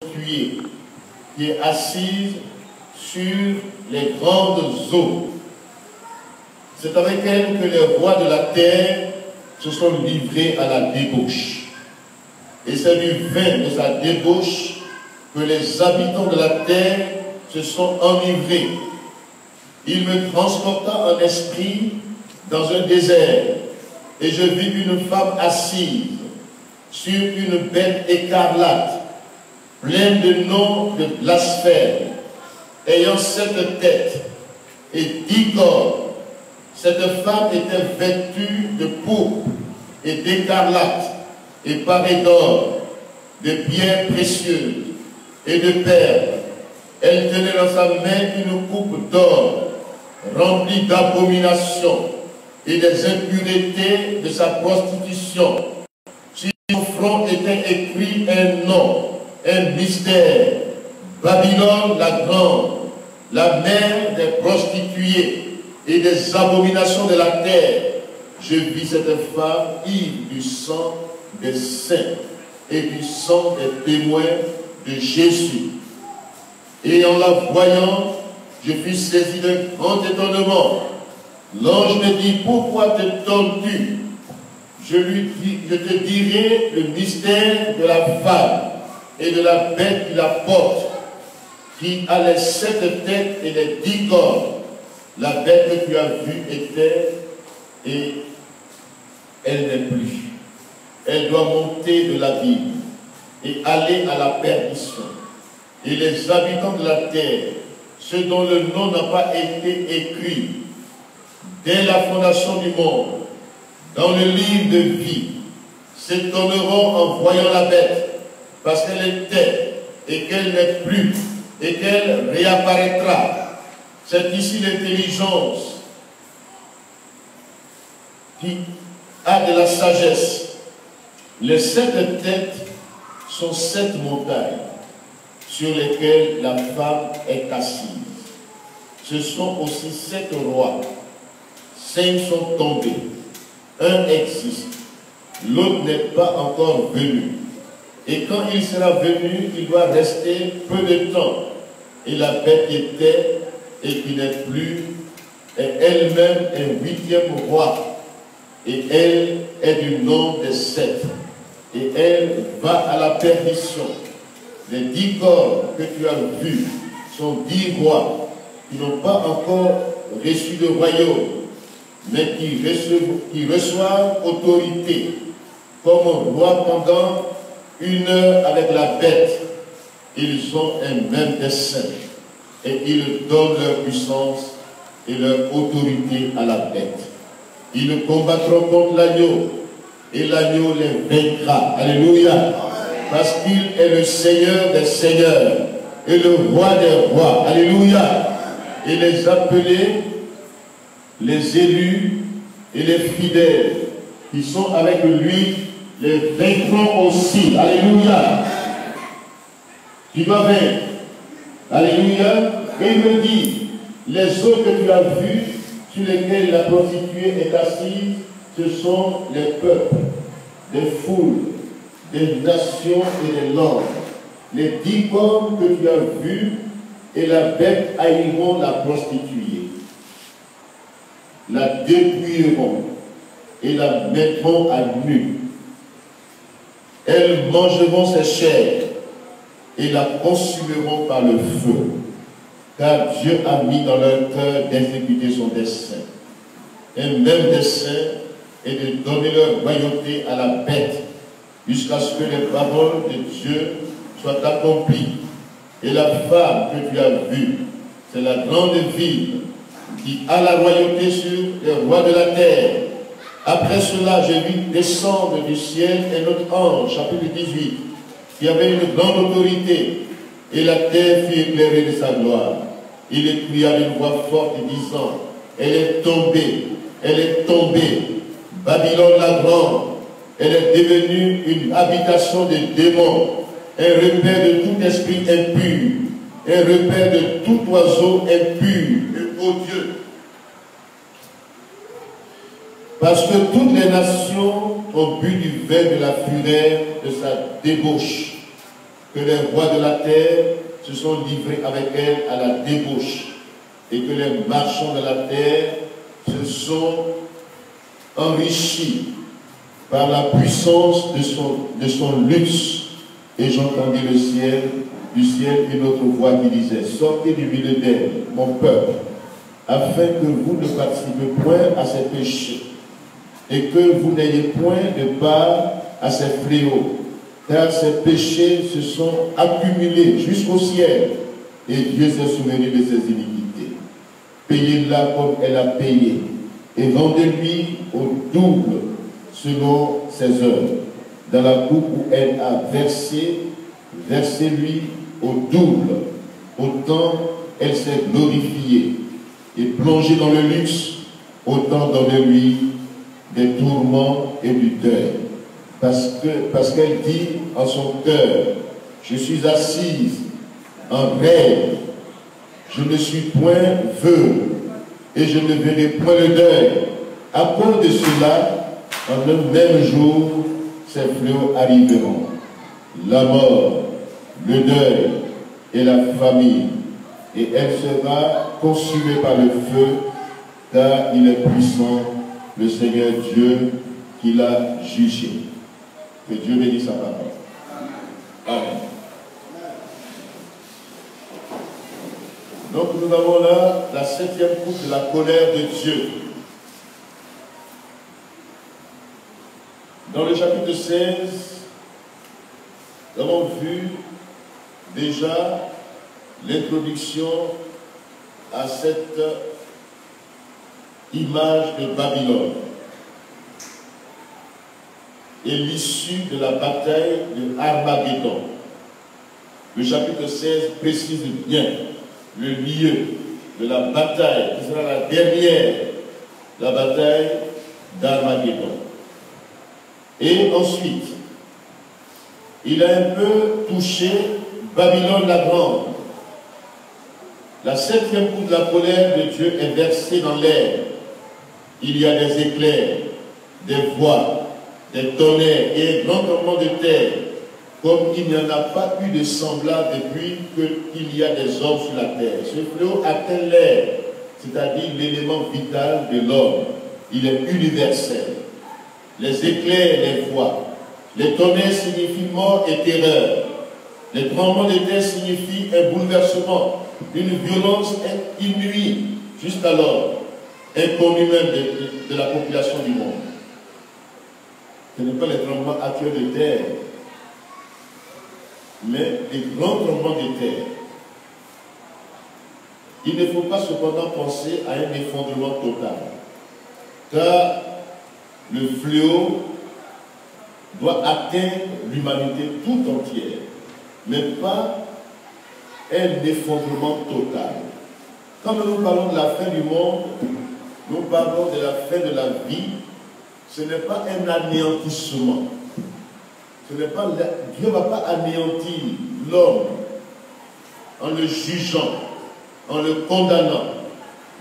prostituée qui est assise sur les grandes eaux. C'est avec elle que les rois de la terre se sont livrés à la débauche. Et c'est du vin de sa débauche que les habitants de la terre se sont enivrés. Il me transporta en esprit dans un désert, et je vis une femme assise sur une bête écarlate, pleine de noms de blasphème, ayant 7 têtes et 10 corps. Cette femme était vêtue de pourpre et d'écarlate, et parée d'or, de pierres précieuses et de perles. Elle tenait dans sa main une coupe d'or, remplie d'abominations et des impuretés de sa prostitution. Sur son front était écrit un nom, un mystère: Babylone la grande, la mère des prostituées et des abominations de la terre. Je vis cette femme ivre du sang des saints et du sang des témoins de Jésus. Et en la voyant, je fus saisi d'un grand étonnement. L'ange me dit: pourquoi t'étonnes-tu? Je te dirai le mystère de la femme et de la bête qui la porte, qui a les 7 têtes et les 10 corps. La bête que tu as vue était, et elle n'est plus. Elle doit monter de l'abîme et aller à la perdition. Et les habitants de la terre, ceux dont le nom n'a pas été écrit dès la fondation du monde dans le livre de vie, s'étonneront en voyant la bête, parce qu'elle était et qu'elle n'est plus et qu'elle réapparaîtra. C'est ici l'intelligence qui a de la sagesse. Les 7 têtes sont 7 montagnes sur lesquelles la femme est assise. Ce sont aussi 7 rois. 5 sont tombés. Un existe. L'autre n'est pas encore venu. Et quand il sera venu, il doit rester peu de temps. Et la bête qui était et qui n'est plus est elle-même un 8e roi. Et elle est du nombre des 7. Et elle va à la perdition. Les 10 corps que tu as vus sont 10 rois qui n'ont pas encore reçu de royaume, mais qui reçoivent autorité comme roi pendant 1 heure avec la bête. Ils ont un même dessein et ils donnent leur puissance et leur autorité à la bête. Ils combattront contre l'agneau et l'agneau les vaincra. Alléluia. Parce qu'il est le Seigneur des seigneurs et le roi des rois. Alléluia. Et les appelés, les élus et les fidèles qui sont avec lui les vaincront aussi. Alléluia. Tu dois vaincre. Alléluia. Et il me dit: les eaux que tu as vues, sur lesquelles la prostituée est assise, ce sont les peuples, des foules, des nations et des langues. Les 10 corps que tu as vus et la bête haïront la prostituée, la dépouilleront et la mettront à nu. Elles mangeront ses chairs et la consumeront par le feu, car Dieu a mis dans leur cœur d'exécuter son dessein. Un même dessein est de donner leur royauté à la bête, jusqu'à ce que les paroles de Dieu soient accomplies. Et la femme que tu as vue, c'est la grande ville qui a la royauté sur les rois de la terre. Après cela, je vis descendre du ciel un autre ange, chapitre 18, qui avait une grande autorité, et la terre fut éclairée de sa gloire. Il cria d'une voix forte disant: elle est tombée, Babylone la grande, elle est devenue une habitation de démons, un repère de tout esprit impur, un repère de tout oiseau impur et odieux. Parce que toutes les nations ont bu du vin de la fureur de sa débauche. que les rois de la terre se sont livrés avec elle à la débauche et que les marchands de la terre se sont enrichis par la puissance de son luxe. Et j'entendis du ciel une autre voix qui disait: sortez du milieu d'elle, mon peuple, afin que vous ne participez point à ses péchés et que vous n'ayez point de part à ses fléaux, car ses péchés se sont accumulés jusqu'au ciel et Dieu s'est souvenu de ses iniquités. Payez-la comme elle a payé et rendez-lui au double selon ses œuvres. Dans la coupe où elle a versé, versez-lui au double, autant elle s'est glorifiée, et plongée dans le luxe, autant donnez-lui des tourments et du deuil. Parce qu'elle dit en son cœur: je suis assise en rêve, je ne suis point veuve, et je ne verrai point le deuil. À cause de cela, en un même jour, ces fléaux arriveront: la mort, le deuil et la famine, et elle sera consumée par le feu, car il est puissant, le Seigneur Dieu, qui l'a jugé. Que Dieu bénisse sa parole. Amen. Donc nous avons là la 7e coupe de la colère de Dieu. Dans le chapitre 16, nous avons vu déjà l'introduction à cette image de Babylone et l'issue de la bataille de Armageddon. Le chapitre 16 précise bien le lieu de la bataille, qui sera la dernière, la bataille d'Armageddon. Et ensuite, il a un peu touché Babylone la Grande. La 7e coupe de la colère de Dieu est versée dans l'air. Il y a des éclairs, des voix, des tonnerres et un grand tremblement de terre, comme il n'y en a pas eu de semblable depuis qu'il y a des hommes sur la terre. Ce fléau atteint l'air, c'est-à-dire l'élément vital de l'homme. Il est universel. Les éclairs, les voix. Les tonnerres signifient mort et terreur. Les tremblements de terre signifient un bouleversement, une violence inouïe, jusqu'alors inconnue même de la population du monde. Ce n'est pas les tremblements actuels de terre, mais les grands tremblements de terre. Il ne faut pas cependant penser à un effondrement total, car le fléau doit atteindre l'humanité tout entière, mais pas un effondrement total. Quand nous parlons de la fin du monde, nous parlons de la fin de la vie. Ce n'est pas un anéantissement. Dieu ne va pas anéantir l'homme en le jugeant, en le condamnant.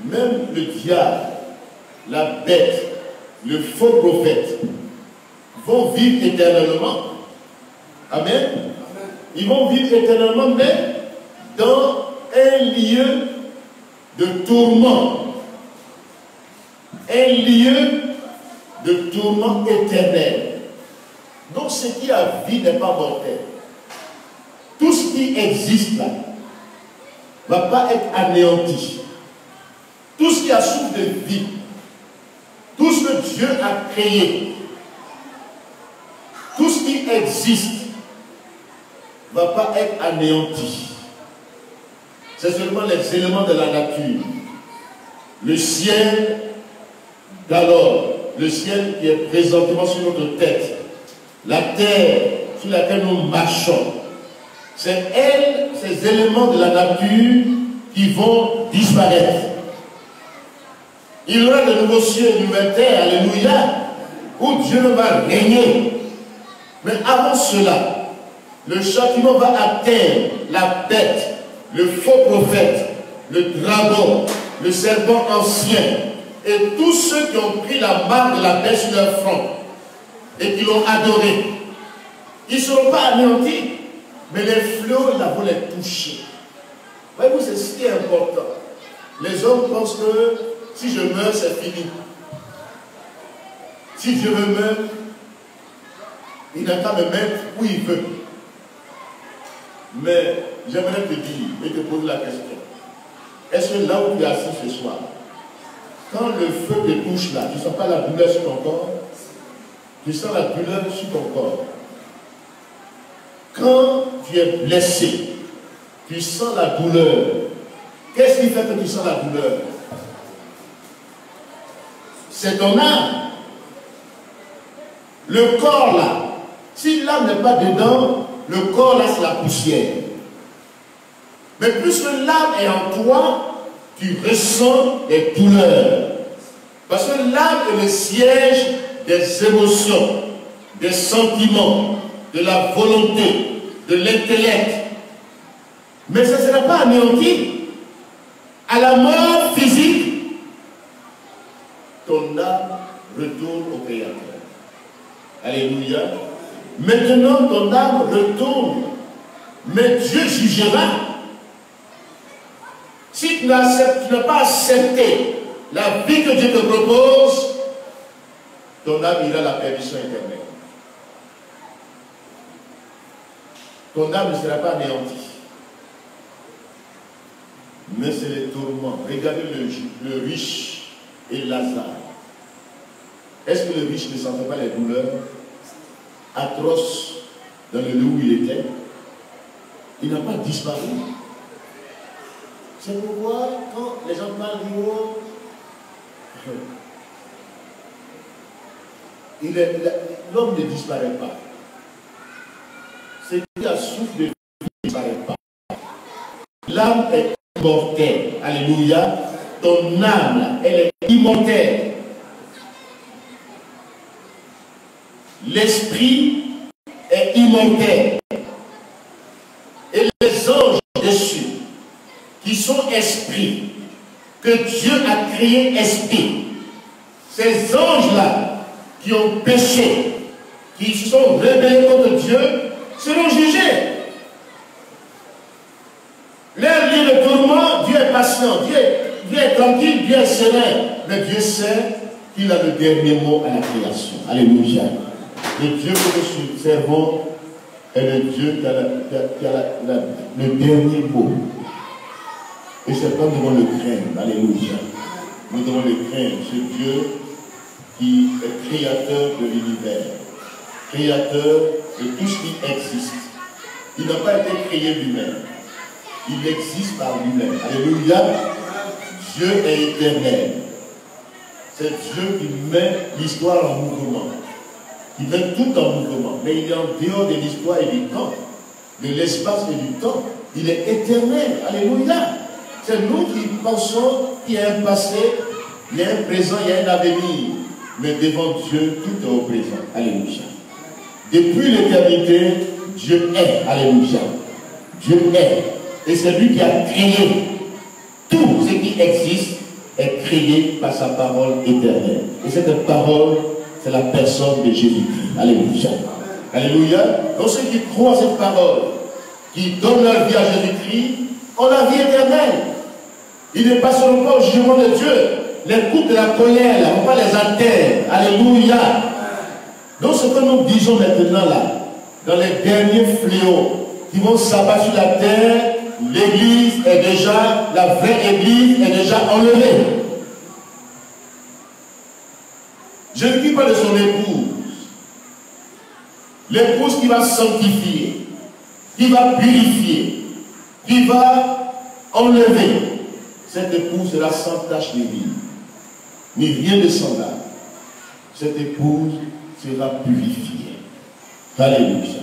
Même le diable, la bête, le faux prophète vont vivre éternellement. Amen. Ils vont vivre éternellement, mais dans un lieu de tourment. Un lieu de tourment éternel. Donc ce qui a vie n'est pas mortel. Tout ce qui existe là ne va pas être anéanti. Tout ce qui a souffle de vie, tout ce que Dieu a créé, tout ce qui existe ne va pas être anéanti. C'est seulement les éléments de la nature. Le ciel d'alors, le ciel qui est présentement sur notre tête, la terre sur laquelle nous marchons, c'est elle, ces éléments de la nature qui vont disparaître. Il y aura de nouveaux cieux et de nouvelles terres, alléluia, où Dieu va régner. Mais avant cela, le châtiment va atteindre la bête, le faux prophète, le dragon, le serpent ancien, et tous ceux qui ont pris la marque de la bête sur leur front et qui l'ont adoré. Ils ne seront pas anéantis. Mais les fléaux, là, vous les touchez. Voyez-vous, c'est ce qui est important. Les hommes pensent que si je meurs, c'est fini. Si Dieu me meurt, il n'a qu'à me mettre où il veut. Mais j'aimerais te dire et te poser la question. Est-ce que là où tu es assis ce soir, quand le feu te touche là, tu ne sens pas la douleur sur ton corps? Tu sens la douleur sur ton corps. Quand tu es blessé, tu sens la douleur. Qu'est-ce qui fait que tu sens la douleur? C'est ton âme. Le corps là, si l'âme n'est pas dedans, le corps là c'est la poussière. Mais puisque l'âme est en toi, tu ressens des douleurs. Parce que l'âme est le siège des émotions, des sentiments, de la volonté, de l'intellect. Mais ça ne sera pas anéanti. À la mort physique, ton âme retourne au Créateur. Alléluia. Maintenant, ton âme retourne. Mais Dieu jugera. Si tu n'as pas accepté la vie que Dieu te propose, ton âme ira à la perdition éternelle. Ton âme ne sera pas anéantie. Mais c'est les tourments. Regardez le riche et Lazare. Est-ce que le riche ne sentait pas les douleurs atroces dans le lieu où il était? Il n'a pas disparu. C'est pourquoi, quand les gens parlent du haut, l'homme ne disparaît pas. C'est qui a souffle de vie ne disparaît pas. L'âme est immortelle. Alléluia. Ton âme, elle est immortelle. L'esprit est immortel. Et les anges dessus, qui sont esprits, que Dieu a créé esprit, ces anges-là qui ont péché, qui se sont rebellés contre Dieu, seront jugés. Leur lieu de tourment, Dieu est patient, Dieu est tranquille, Dieu est serein. Mais Dieu sait qu'il a le dernier mot à la création. Alléluia. Le Dieu que nous servons est le Dieu qui a, le dernier mot. Et c'est pas nous devons le craindre. Alléluia. Nous devons le craindre. Ce Dieu qui est créateur de l'univers, créateur de tout ce qui existe. Il n'a pas été créé lui-même. Il existe par lui-même. Alléluia. Dieu est éternel. C'est Dieu qui met l'histoire en mouvement. Il met tout en mouvement. Mais il est en dehors de l'histoire et du temps, de l'espace et du temps. Il est éternel. Alléluia. C'est nous qui pensons qu'il y a un passé, il y a un présent, il y a un avenir. Mais devant Dieu, tout est au présent. Alléluia. Depuis l'éternité, Dieu est. Alléluia. Dieu est. Et c'est lui qui a créé tout ce qui existe, est créé par sa parole éternelle. Et cette parole, c'est la personne de Jésus-Christ. Alléluia. Alléluia. Donc ceux qui croient à cette parole, qui donnent leur vie à Jésus-Christ, ont la vie éternelle. Ils ne passeront pas au jugement de Dieu. Les coups de la colère, là, on va les atteindre. Alléluia. Donc ce que nous disons maintenant là, dans les derniers fléaux qui vont s'abattre sur la terre, l'église est déjà, la vraie église est déjà enlevée. Je ne dis pas de son épouse. L'épouse qui va sanctifier, qui va purifier, qui va enlever. Cette épouse sera sans tache de vie, ni rien de semblable. Cette épouse sera purifiée. Alléluia.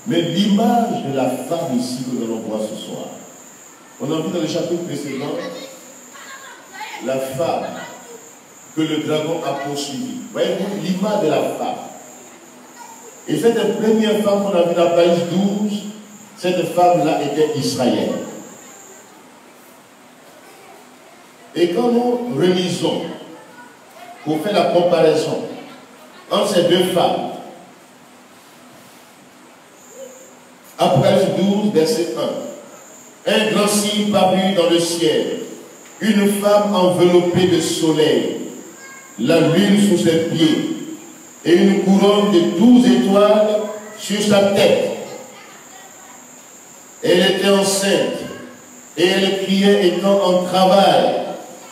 Mais l'image de la femme ici que nous allons voir ce soir, on a vu dans le chapitre précédent, la femme que le dragon a poursuivie. Voyez-vous l'image de la femme. Et cette première femme qu'on a vue dans la page 12, cette femme-là était Israël. Et quand nous relisons, pour faire la comparaison entre ces deux femmes, Apocalypse 12, verset 1. Un grand signe parut dans le ciel, une femme enveloppée de soleil, la lune sous ses pieds, et une couronne de 12 étoiles sur sa tête. Elle était enceinte, et elle criait étant en travail,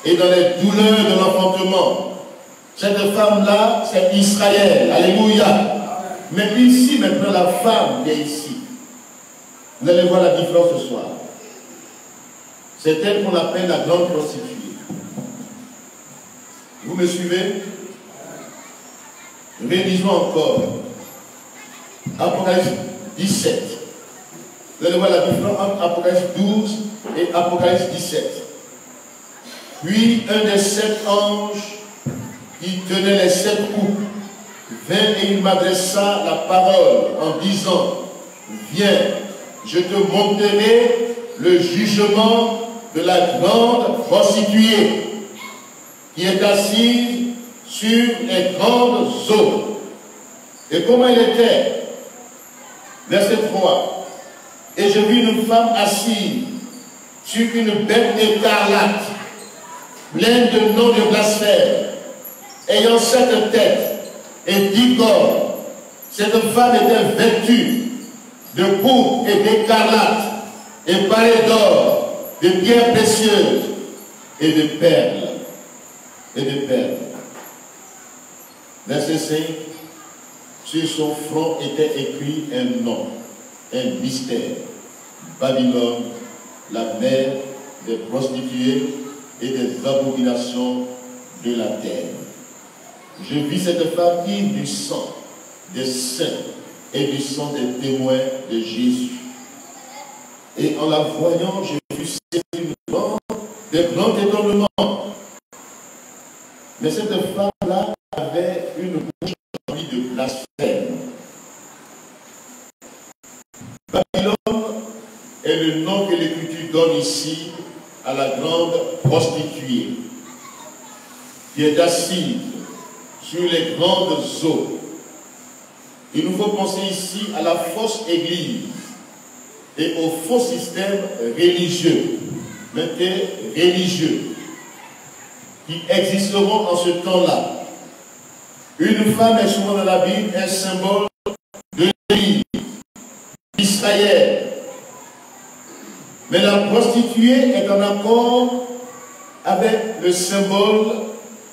et dans les douleurs de l'enfantement. Cette femme-là, c'est Israël. Alléluia. Mais ici, maintenant, la femme qui est ici, vous allez voir la différence ce soir. C'est elle qu'on appelle la grande prostituée. Vous me suivez? Révisons encore. Apocalypse 17. Vous allez voir la différence entre Apocalypse 12 et Apocalypse 17. Puis un des 7 anges qui tenait les 7 coupes vint et il m'adressa la parole en disant: viens, je te montrerai le jugement de la grande prostituée qui est assise sur les grandes eaux. Et comment elle était? Verset 3. Et je vis une femme assise sur une bête écarlate, pleine de noms de blasphème, ayant 7 têtes et 10 corps. Cette femme était vêtue de pourpre et d'écarlate, et parée d'or, de pierres précieuses et de perles. Verset 5. Sur son front était écrit un nom, un mystère. Babylone, la mère des prostituées et des abominations de la terre. Je vis cette femme ivre du sang des saints et du sang des témoins de Jésus. Et en la voyant, je fus saisi de grands étonnements. Mais cette femme-là avait une bouche remplie de blasphème. Babylone est le nom que l'Écriture donne ici à la grande prostituée qui est assise sur les grandes eaux. Il nous faut penser ici à la fausse église et au faux système religieux, qui existeront en ce temps-là. Une femme est souvent dans la Bible un symbole de l'Église d'Israël. Mais la prostituée est en accord avec le symbole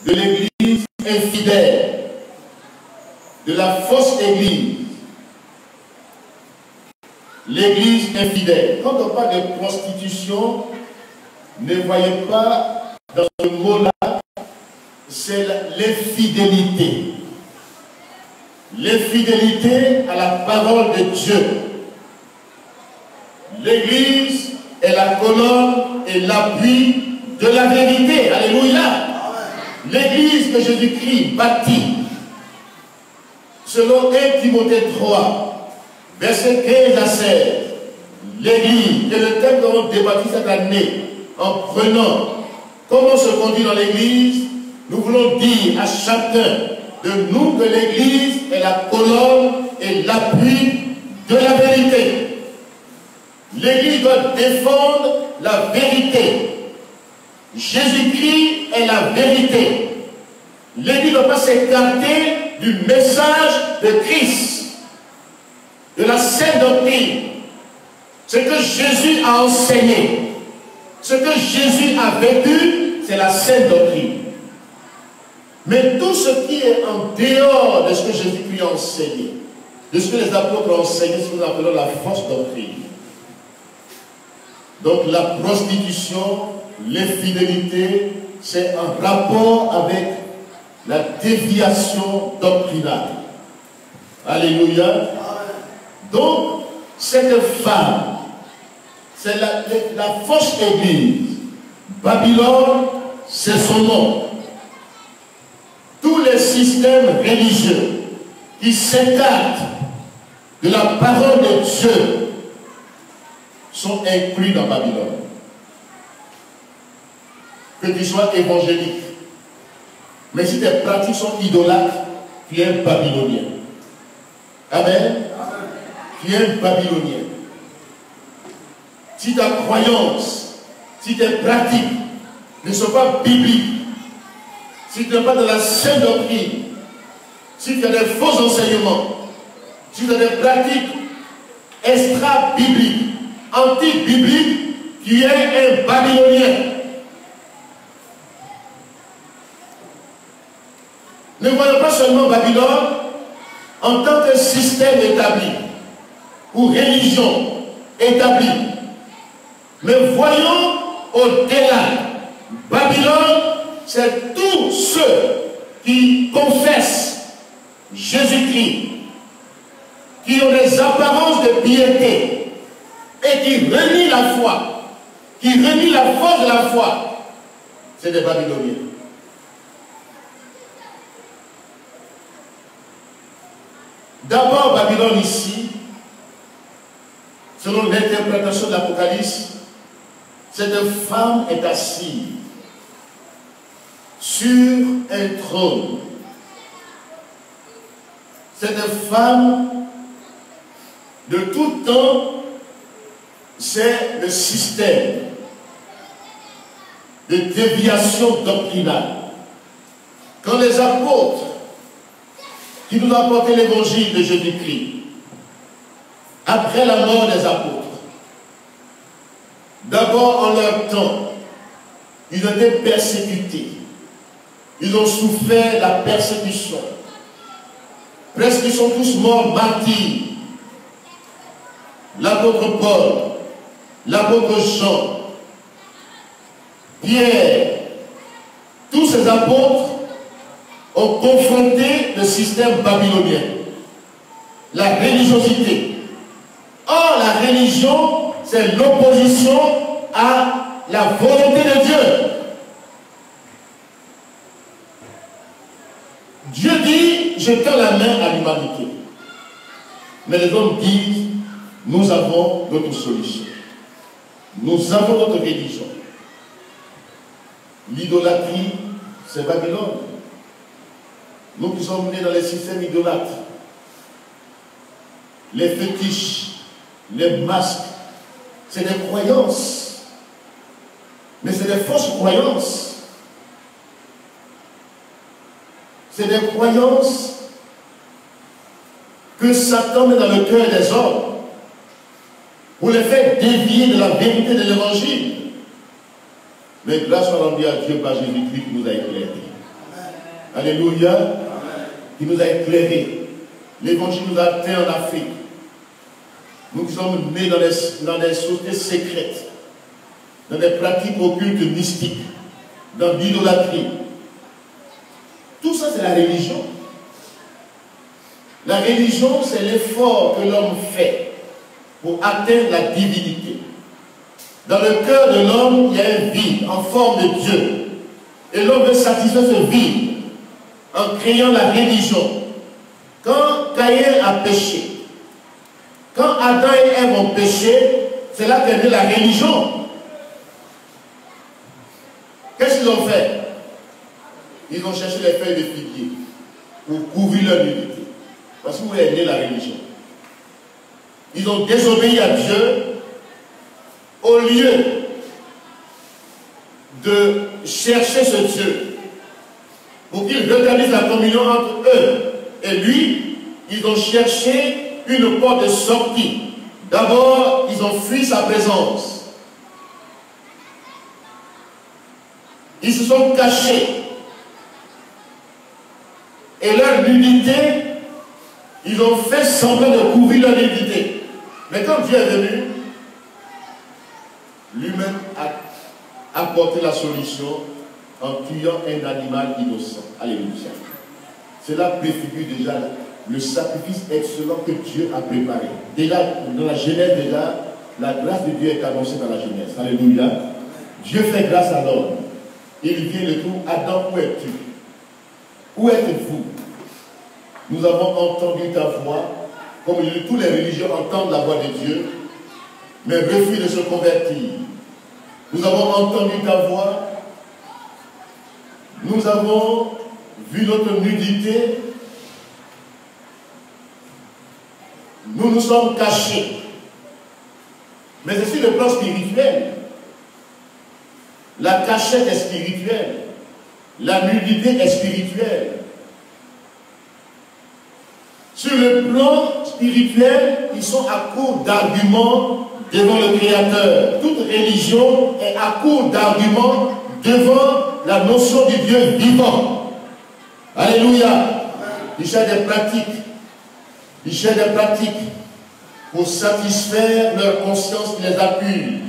de l'Église infidèle, de la fausse Église. L'Église infidèle. Quand on parle de prostitution, ne voyez pas dans ce mot-là, c'est l'infidélité. L'infidélité à la parole de Dieu. L'Église est la colonne et l'appui de la vérité. Alléluia. L'Église que Jésus-Christ bâtit, selon 1 Timothée 3, verset 15 à 16, l'Église, et le thème que nous avons débattu cette année, en prenant comment se conduire dans l'Église, nous voulons dire à chacun de nous que l'Église est la colonne et l'appui de la vérité. L'Église doit défendre la vérité. Jésus-Christ est la vérité. L'Église ne doit pas s'écarter du message de Christ, de la sainte doctrine. Ce que Jésus a enseigné, ce que Jésus a vécu, c'est la sainte doctrine. Mais tout ce qui est en dehors de ce que Jésus-Christ a enseigné, de ce que les apôtres ont enseigné, c'est ce que nous appelons la fausse doctrine. Donc la prostitution, l'infidélité, c'est un rapport avec la déviation doctrinale. Alléluia. Donc, cette femme, c'est la fausse église. Babylone, c'est son nom. Tous les systèmes religieux qui s'écartent de la parole de Dieu sont inclus dans Babylone. Que tu sois évangélique, mais si tes pratiques sont idolâtres, tu es un Babylonien. Amen. Tu es un Babylonien. si ta croyance, si tes pratiques ne sont pas bibliques, si tu n'es pas de la sainte doctrine, si tu as des faux enseignements, si tu as des pratiques extra-bibliques, anti-bibliques, tu es un Babylonien. Ne voyons pas seulement Babylone en tant que système établi ou religion établie, mais voyons au-delà. Babylone, c'est tous ceux qui confessent Jésus-Christ, qui ont des apparences de piété et qui renient la foi, qui renient la force de la foi. C'est des Babyloniens. D'abord, Babylone ici, selon l'interprétation de l'Apocalypse, cette femme est assise sur un trône. Cette femme, de tout temps, c'est le système de déviation doctrinale. Quand les apôtres qui nous ont apporté l'évangile de Jésus-Christ, après la mort des apôtres, d'abord en leur temps, ils ont été persécutés. Ils ont souffert la persécution. Presque ils sont tous morts martyrs. L'apôtre Paul, l'apôtre Jean, Pierre, tous ces apôtres ont confronté le système babylonien, la religiosité. Or, la religion, c'est l'opposition à la volonté de Dieu. Dieu dit, je tends la main à l'humanité. Mais les hommes disent, nous avons notre solution. Nous avons notre religion. L'idolâtrie, c'est Babylone. Nous qui sommes nés dans les systèmes idolâtres, les fétiches, les masques, c'est des croyances. Mais c'est des fausses croyances. C'est des croyances que Satan met dans le cœur des hommes pour les faire dévier de la vérité de l'évangile. Mais grâce soit rendue à Dieu par Jésus-Christ qui nous a éclairés. Alléluia. Qui nous a éclairés. L'évangile nous a atteint en Afrique. Nous sommes nés dans des sociétés secrètes, dans des pratiques occultes mystiques, dans l'idolâtrie. Tout ça, c'est la religion. La religion, c'est l'effort que l'homme fait pour atteindre la divinité. Dans le cœur de l'homme, il y a un vide en forme de Dieu. Et l'homme veut satisfaire ce vide en créant la religion. Quand Caïn a péché, quand Adam et Ève ont péché, c'est là qu'est née la religion. Qu'est-ce qu'ils ont fait? Ils ont cherché les feuilles de figuier pour couvrir leur nudité. Parce que où est née la religion? Ils ont désobéi à Dieu au lieu de chercher ce Dieu pour qu'il rétablisse la communion entre eux et lui. Ils ont cherché une porte de sortie. D'abord, ils ont fui sa présence. Ils se sont cachés. Et leur nudité, ils ont fait semblant de couvrir leur nudité. Mais quand Dieu est venu, lui-même a apporté la solution en tuant un animal innocent. Alléluia. Cela préfigure déjà le sacrifice excellent que Dieu a préparé. Déjà, dans la Genèse, déjà, la grâce de Dieu est annoncée dans la Genèse. Alléluia. Dieu fait grâce à l'homme. Il vient le tout. Adam, où es-tu? Où êtes-vous? Nous avons entendu ta voix, comme tous les religieux entendent la voix de Dieu, mais refusent de se convertir. Nous avons entendu ta voix, nous avons vu notre nudité, nous nous sommes cachés. Mais c'est sur le plan spirituel. La cachette est spirituelle. La nudité est spirituelle. Sur le plan spirituel, ils sont à court d'arguments devant le Créateur. Toute religion est à court d'arguments devant la notion du Dieu vivant. Alléluia. Ils cherchent des pratiques. Ils cherchent des pratiques pour satisfaire leur conscience qui les accuse.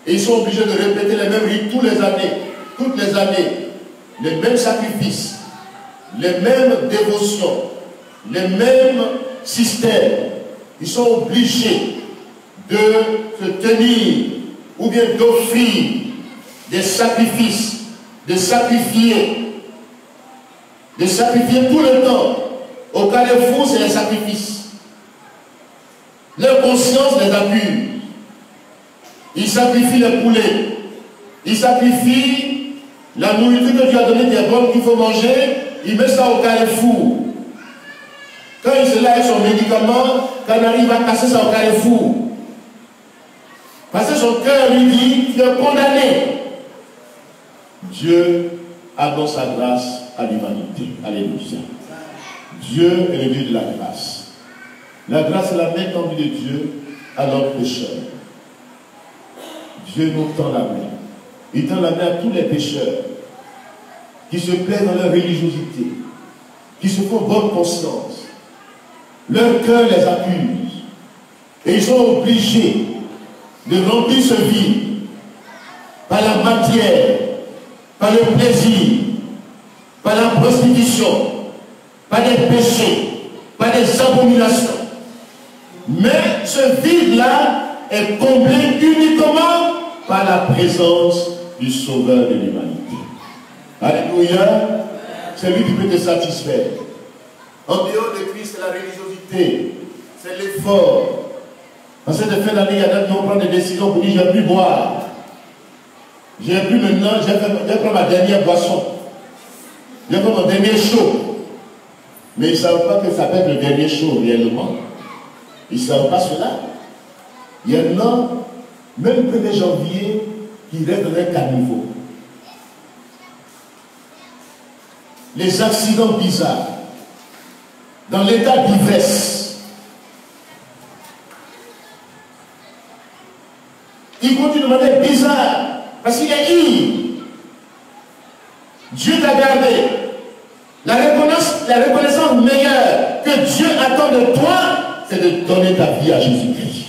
Et ils sont obligés de répéter les mêmes rites toutes les années, les mêmes sacrifices, les mêmes dévotions, les mêmes systèmes. Ils sont obligés de se tenir ou bien d'offrir des sacrifices, de sacrifier tout le temps. Au carrefour, c'est les sacrifices. Leur conscience les accuse. Ils sacrifient les poulets. Ils sacrifient la nourriture que Dieu a donnée des bonnes qu'il faut manger. Ils mettent ça au carrefour. Quand il se lève avec son médicament, quand il arrive à casser ça au carrefour. Parce que son cœur lui dit, tu es condamné. Dieu annonce sa grâce à l'humanité. Alléluia. Dieu est le Dieu de la grâce. La grâce est la main tendue de Dieu à l'homme pécheur. Dieu nous tend la main. Il tend la main à tous les pécheurs qui se plaisent dans leur religiosité, qui se font bonne conscience. Leur cœur les accuse. Et ils sont obligés de remplir ce vide par la matière, par le plaisir, par la prostitution, par des péchés, par des abominations. Mais ce vide-là est comblé uniquement par la présence du Sauveur de l'humanité. Alléluia. C'est lui qui peut te satisfaire. En dehors de Christ, c'est la religiosité, c'est l'effort. En cette fin d'année, il y en a qui vont prendre des décisions pour dire, je n'ai plus boire. J'ai plus maintenant, je vais prendre ma dernière boisson. Je vais prendre mon dernier chaud. Mais ils ne savent pas que ça peut être le dernier chaud réellement. Ils ne savent pas cela. Il y en a, même le 1er janvier, qui restent dans un caniveau. Les accidents bizarres, dans l'état d'ivresse. Ils continuent de manière bizarre, parce qu'il est ivre. Dieu t'a gardé. La reconnaissance meilleure que Dieu attend de toi, c'est de donner ta vie à Jésus-Christ.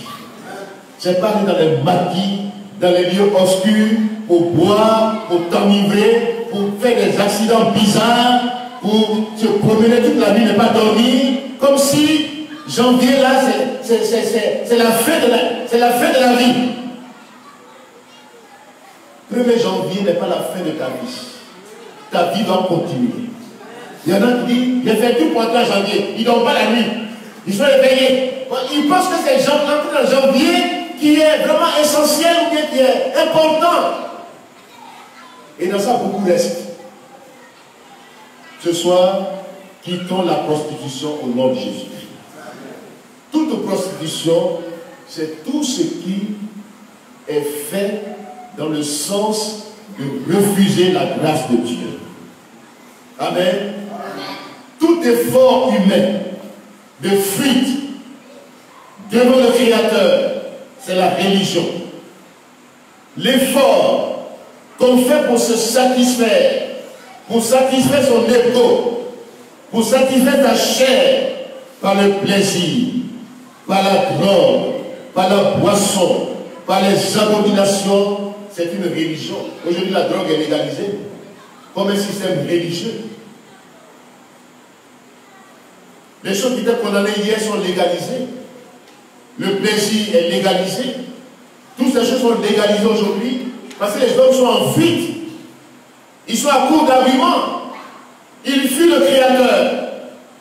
C'est pas aller dans les maquis, dans les lieux obscurs, pour boire, pour t'enivrer, pour faire des accidents bizarres, pour se promener toute la nuit, ne pas dormir, comme si janvier là, c'est la fin de la vie. 1er janvier n'est pas la fin de ta vie. Ta vie doit continuer. Il y en a qui disent, j'ai fait tout pour entrer en janvier. Ils ne dorment pas la nuit. Ils sont éveillés. Ils pensent que c'est l'entrée en janvier qui est vraiment essentiel ou bien qui est important. Et dans ça, beaucoup restent. Ce soir, quittons la prostitution au nom de Jésus-Christ. Toute prostitution, c'est tout ce qui est fait dans le sens de refuser la grâce de Dieu. Amen. Tout effort humain de fuite devant le Créateur, c'est la religion. L'effort qu'on fait pour se satisfaire, pour satisfaire son ego, pour satisfaire ta chair par le plaisir, par la drogue, par la boisson, par les abominations, c'est une religion. Aujourd'hui, la drogue est légalisée comme un système religieux. Les choses qui étaient condamnées hier sont légalisées. Le plaisir est légalisé. Toutes ces choses sont légalisées aujourd'hui parce que les hommes sont en fuite. Ils sont à court d'arguments. Ils fuient le Créateur.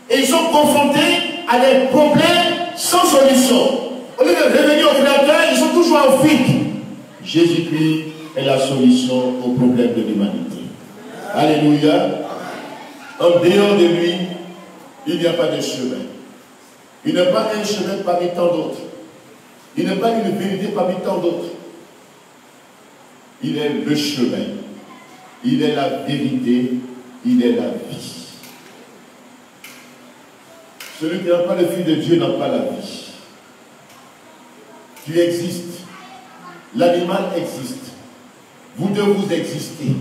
Et ils sont confrontés à des problèmes sans solution. Au lieu de revenir au Créateur, ils sont toujours en fuite. Jésus-Christ est la solution aux problèmes de l'humanité. Alléluia. En dehors de lui, il n'y a pas de chemin. Il n'y a pas un chemin parmi tant d'autres. Il n'est pas une vérité parmi tant d'autres. Il est le chemin. Il est la vérité. Il est la vie. Celui qui n'a pas le Fils de Dieu n'a pas la vie. Tu existes. L'animal existe. Vous deux, vous existez.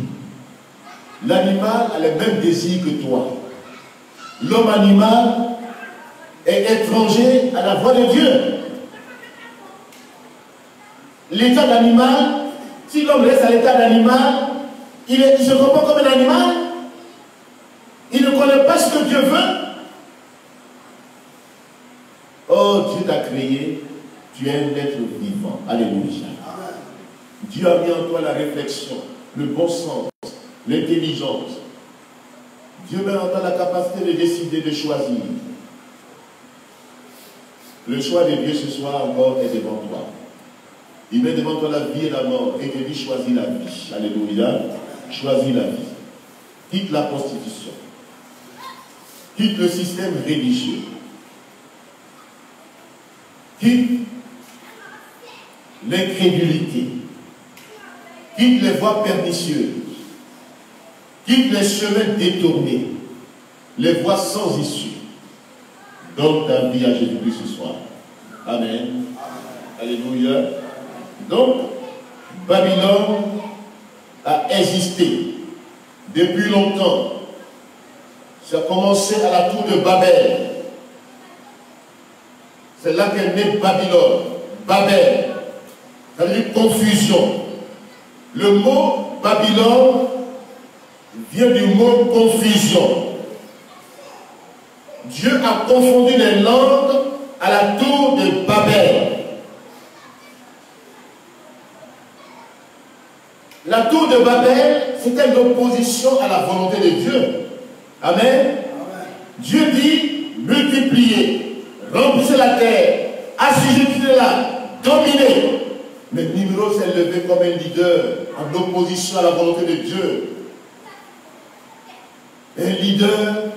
L'animal a les mêmes désirs que toi. L'homme animal est étranger à la voix de Dieu. L'état d'animal, si l'homme reste à l'état d'animal, il se comporte comme un animal. Il ne connaît pas ce que Dieu veut. Oh, Dieu t'a créé, tu es un être vivant. Alléluia. Dieu a mis en toi la réflexion, le bon sens, l'intelligence. Dieu met en toi la capacité de décider, de choisir. Le choix de Dieu ce soir encore est devant toi. Il met devant toi la vie et la mort et te dit choisis la vie. Alléluia. Choisis la vie. Quitte la prostitution. Quitte le système religieux. Quitte l'incrédulité. Quitte les voies pernicieuses. Quitte les chemins détournés. Les voies sans issue. Donne ta vie à Jésus-Christ ce soir. Amen. Alléluia. Donc, Babylone a existé depuis longtemps. Ça a commencé à la tour de Babel. C'est là qu'est née Babylone. Babel. Ça veut dire confusion. Le mot Babylone vient du mot confusion. Dieu a confondu les langues à la tour de Babel. La tour de Babel, c'était l'opposition à la volonté de Dieu. Amen. Amen. Dieu dit, multipliez, remplissez la terre, assujettissez-la, dominez. Mais Nimrod s'est levé comme un leader en opposition à la volonté de Dieu. Un leader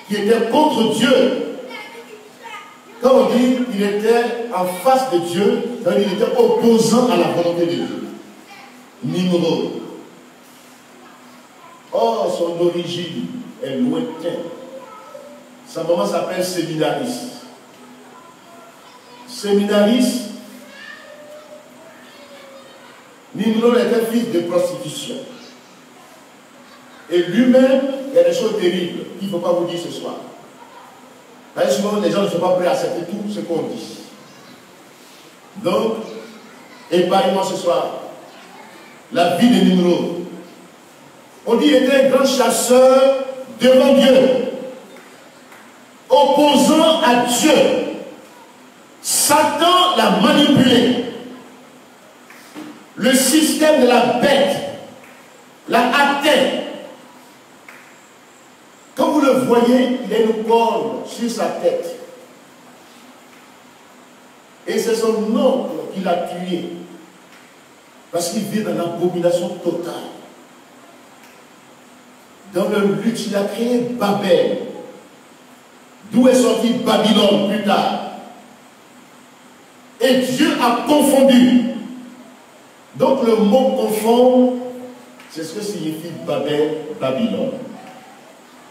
qui était contre Dieu. Quand on dit qu'il était en face de Dieu, ça veut dire qu'il était opposant à la volonté de Dieu. Nimrod. Or, son origine est lointaine. Sa maman s'appelle Séminariste. Séminariste, Nimrod était fils de prostitution. Et lui-même, il y a des choses terribles qu'il ne faut pas vous dire ce soir. Parce que souvent, les gens ne sont pas prêts à accepter tout ce qu'on dit. Donc, épargne-moi ce soir la vie de Nimrod. On dit qu'il était un grand chasseur devant Dieu, opposant à Dieu. Satan l'a manipulé. Le système de la bête l'a atteint. Quand vous le voyez, il a une corne sur sa tête. Et c'est son oncle qui l'a tué. Parce qu'il vit dans l'abomination totale. Dans le lutte, il a créé Babel. D'où est sorti Babylone plus tard. Et Dieu a confondu. Donc le mot confondre, c'est ce que signifie Babel, Babylone.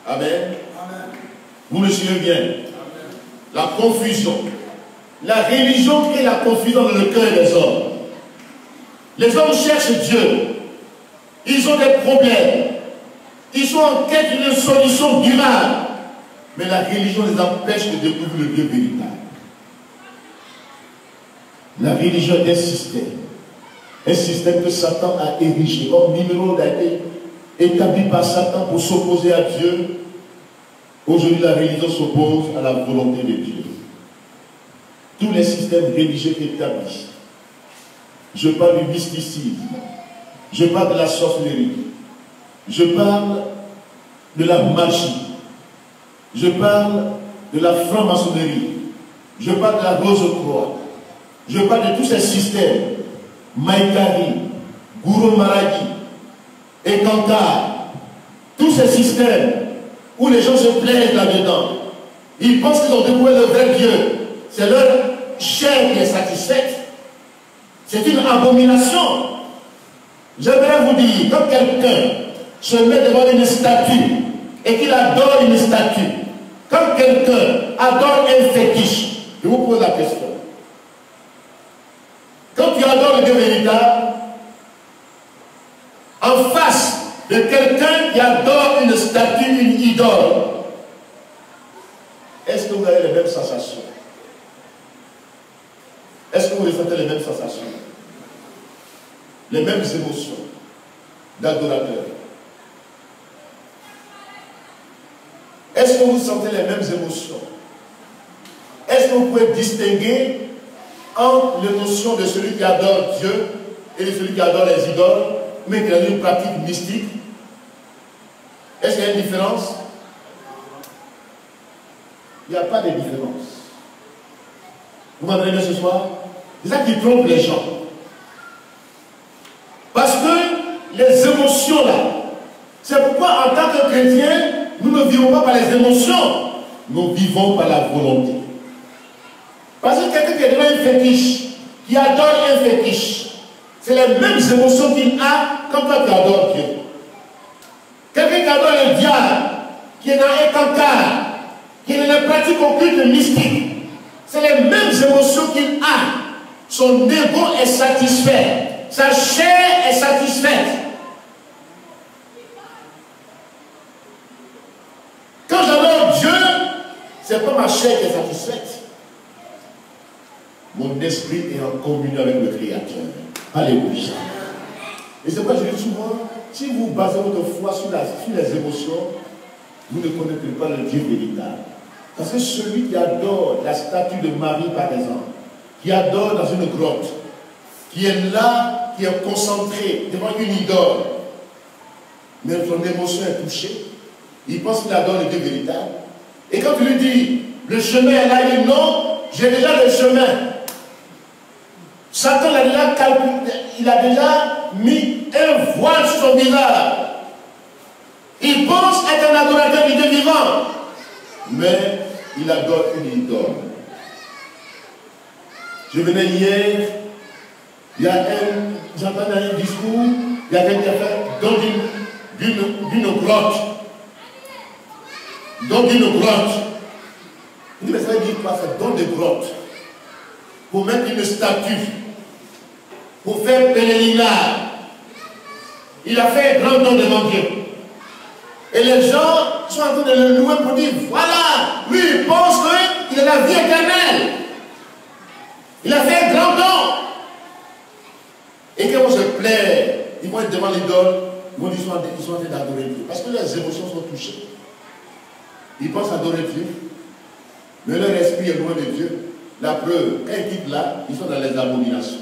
Amen. Amen. Vous me suivez bien? Amen. La confusion. La religion crée la confusion dans le cœur des hommes. Les hommes cherchent Dieu. Ils ont des problèmes. Ils sont en quête d'une solution durable. Mais la religion les empêche de découvrir le Dieu véritable. La religion est un système que Satan a érigé. Comme Nimrod a été établi par Satan pour s'opposer à Dieu. Aujourd'hui, la religion s'oppose à la volonté de Dieu. Tous les systèmes religieux établis. Je parle du mysticisme. Je parle de la sorcellerie. Je parle de la magie. Je parle de la franc-maçonnerie. Je parle de la rose-croix. Je parle de tous ces systèmes. Maïkari, Gourou Maragi, Ekanta. Tous ces systèmes où les gens se plaisent là-dedans. Ils pensent qu'ils ont découvert le vrai Dieu. c'est leur chair qui est satisfaite. C'est une abomination. J'aimerais vous dire, quand quelqu'un se met devant une statue et qu'il adore une statue, quand quelqu'un adore un fétiche, je vous pose la question. Quand tu adores le Dieu véritable, en face de quelqu'un qui adore une statue, une idole, est-ce que vous avez les mêmes sensations? Est-ce que vous ressentez les mêmes sensations? Les mêmes émotions d'adorateur? Est-ce que vous sentez les mêmes émotions? Est-ce que vous pouvez distinguer entre l'émotion de celui qui adore Dieu et de celui qui adore les idoles, mais qui a une pratique mystique? Est-ce qu'il y a une différence? Il n'y a pas de différence. Vous m'entendez ce soir? C'est ça qui trompe les gens. Parce que les émotions là, c'est pourquoi en tant que chrétiens, nous ne vivons pas par les émotions, nous vivons par la volonté. Parce que quelqu'un qui est devant un fétiche, qui adore un fétiche, c'est les mêmes émotions qu'il a quand toi tu adores Dieu. Quelqu'un qui adore le diable, qui est dans un cancard, qui est dans la pratique occulte mystique, c'est les mêmes émotions qu'il a. Son ego est satisfait. Sa chair est satisfaite. Quand j'adore Dieu, c'est pas ma chair qui est satisfaite. Mon esprit est en communion avec le Créateur. Alléluia. Et c'est pourquoi je dis souvent, si vous basez votre foi sur les émotions, vous ne connaissez pas le Dieu véritable. Parce que celui qui adore la statue de Marie, par exemple, qui adore dans une grotte, qui est là, qui est concentré devant une idole, mais son émotion est touchée, il pense qu'il adore le Dieu véritable. Et quand tu lui dis, le chemin est là, il dit non, j'ai déjà le chemin. Satan a déjà calculé, il a déjà mis un voile sur son visage. Il pense être un adorateur du Dieu vivant, mais il adore une idole. Je venais hier, j'entendais un discours, il y avait quelqu'un dans d'une grotte. Dans une grotte. Il dit, mais ça veut dire quoi? C'est dans des grottes. Pour mettre une statue, pour faire pèlerinage. Il a fait un grand don devant Dieu. Et les gens sont en train de le louer pour dire, voilà, lui il pense qu'il a la vie éternelle. Il a fait un grand don. Et quand on se plaît, ils vont être devant l'idole, ils vont dire qu'ils sont en train d'adorer Dieu. Parce que leurs émotions sont touchées. Ils pensent adorer Dieu, mais leur esprit est loin de Dieu. La preuve, quand ils quittent là, ils sont dans les abominations.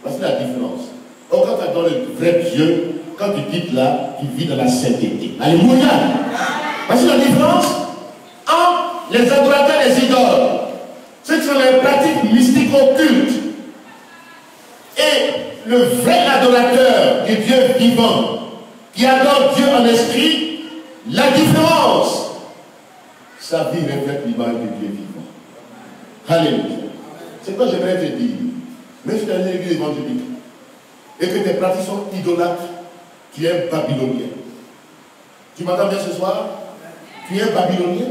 Voici la différence. Or, quand tu adores le vrai Dieu, quand tu quittes là, tu vis dans la sainteté. Alléluia. Voici la différence entre les adorateurs et les idoles. Ceux qui sont les pratiques mystiques occultes. Et le vrai adorateur du Dieu vivant, qui adore Dieu en esprit, la différence, sa vie reflète l'image du Dieu vivant. Alléluia. C'est quoi j'aimerais te dire. Même si tu es dans une église évangélique et que tes pratiques sont idolâtres, tu es un Babylonien. Tu m'entends bien ce soir? Tu es un Babylonien.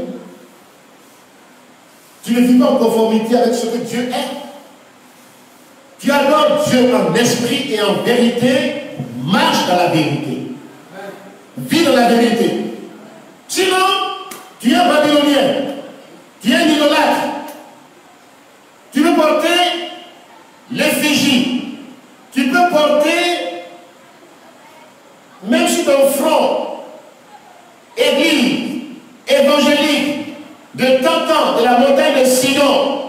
Tu ne vis pas en conformité avec ce que Dieu est. Tu adores Dieu en esprit et en vérité, marche dans la vérité. Vis dans la vérité. Sinon, tu es un Babylonien. Tu es un idolâtre. Tu peux porter l'effigie. Tu peux porter, même sur ton front, église, évangélique, de temps, de la montagne de Sidon,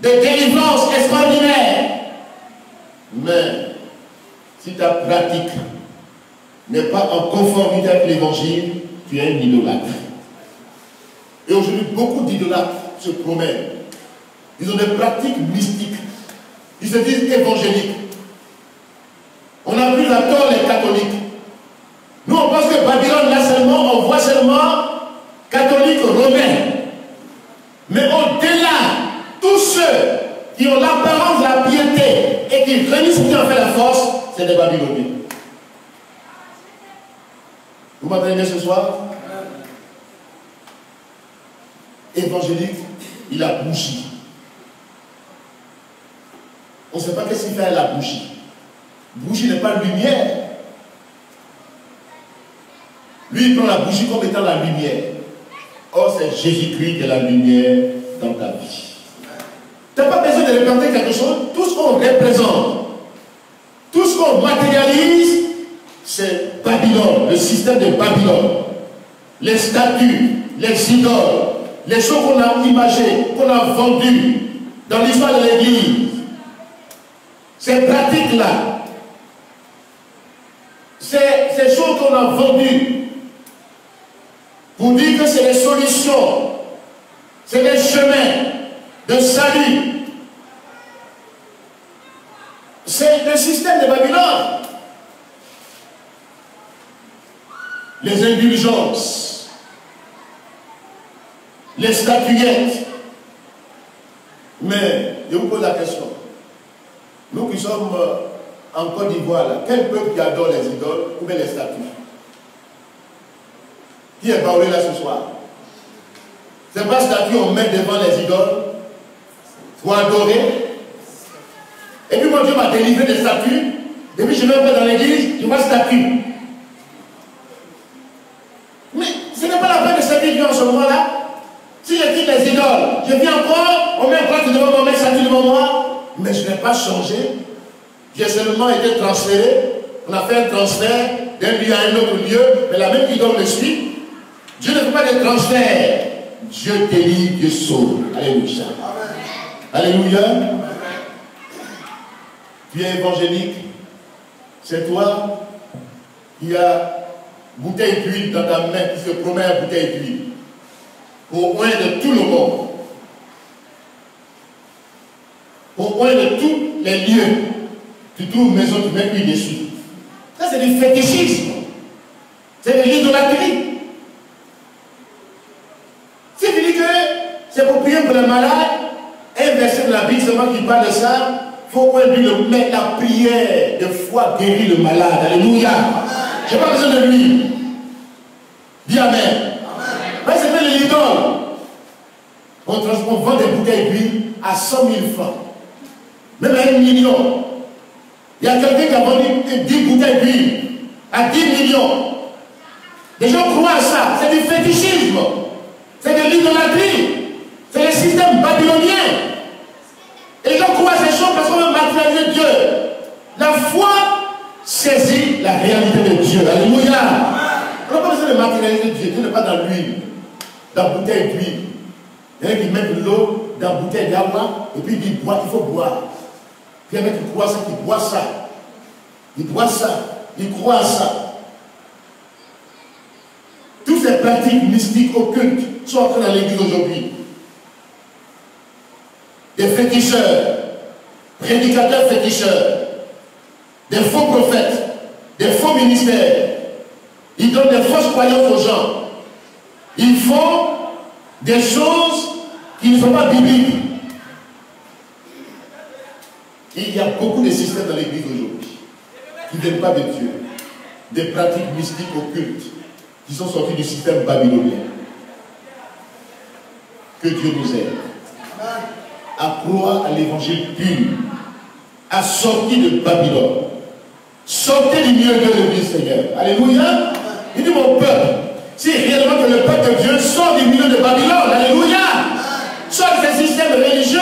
de délivrance extraordinaire. Mais, si ta pratique n'est pas en conformité avec l'évangile, tu es un idolâtre. Et aujourd'hui, beaucoup d'idolâtres se promènent. Ils ont des pratiques mystiques. Ils se disent évangéliques. On a pris la tort les catholiques. Nous, on pense que Babylone, là seulement, on voit seulement catholiques romains. Mais au-delà apparence de la piété et qui renient ce qui en fait la force, c'est des Babyloniens. Vous m'entendez bien ce soir? Évangélique, il a bougi. On ne sait pas qu'est-ce qu'il fait à la bougie. Bougie n'est pas lumière. Lui, il prend la bougie comme étant la lumière. Or, c'est Jésus-Christ qui est la lumière dans ta vie. Tu n'as pas besoin de représenter quelque chose. Tout ce qu'on représente, tout ce qu'on matérialise, c'est Babylone, le système de Babylone. Les statues, les idoles, les choses qu'on a imagées, qu'on a vendues dans l'histoire de l'Église. Ces pratiques-là, ces choses qu'on a vendues pour dire que c'est des solutions, c'est des chemins de salut. C'est le système de Babylone. Les indulgences, les statuettes. Mais je vous pose la question. Nous qui sommes en Côte d'Ivoire, quel peuple qui adore les idoles ou bien les statues? Qui est parlé là ce soir? C'est pas statue on met devant les idoles pour adorer. Et puis mon Dieu m'a délivré des statues. Et puis je vais dans l'église, je vois statue. Mais ce n'est pas la peine de servir Dieu en ce moment-là. Si je quitte les idoles, je viens encore, on met un plâtre devant moi, on met une statue devant moi. Mais je n'ai pas changé. J'ai seulement été transféré. On a fait un transfert d'un lieu à un autre lieu, mais la même idole me suit. Dieu ne fait pas de transfert. Dieu délivre, Dieu sauve. Alléluia. Alléluia. Tu es évangélique. C'est toi qui as bouteille d'huile dans ta main, qui se promet à bouteille d'huile. Au moins de tout le monde. Au moins de tous les lieux. Tu trouves une maison, tu mets l'huile dessus. Ça, c'est du fétichisme. C'est de l'idolâtrie. Si tu dis que c'est pour prier pour les malades, un verset de la Bible seulement qui parle de ça, il faut qu'on lui le mettre la prière de foi guérit le malade. Alléluia. Je n'ai pas besoin de lui. Dis Amen. Mais c'est fait de l'idole. On vend des bouteilles d'huile à 100 000 francs. Même à 1 million. Il y a quelqu'un qui a vendu 10 bouteilles d'huile à 10 millions. Les gens croient à ça. C'est du fétichisme. C'est de l'idolâtrie. C'est le système babylonien. Et les gens croient à ces choses parce qu'on veut matérialiser Dieu. La foi saisit la réalité de Dieu. Alléluia. On n'a pas besoin de matérialiser Dieu. Dieu n'est pas dans l'huile, dans la bouteille d'huile. Il y en a qui mettent de l'eau dans la bouteille d'agua et puis il dit boire, il faut boire. Puis il y en a qui croient ça, qui boivent ça. Ils boivent ça, ils croient à ça. Toutes ces pratiques mystiques occultes sont entrées dans l'église aujourd'hui. Des féticheurs, prédicateurs féticheurs, des faux prophètes, des faux ministères. Ils donnent des fausses croyances aux gens. Ils font des choses qui ne sont pas bibliques. Il y a beaucoup de systèmes dans l'église aujourd'hui qui ne viennent pas de Dieu. Des pratiques mystiques occultes qui sont sorties du système babylonien. Que Dieu nous aide à croire à l'évangile pur, à sortir de Babylone. Sortez du milieu de l'église, Seigneur. Alléluia. Il dit mon peuple, si réellement que le peuple de Dieu sort du milieu de Babylone, alléluia, sort de ces systèmes religieux,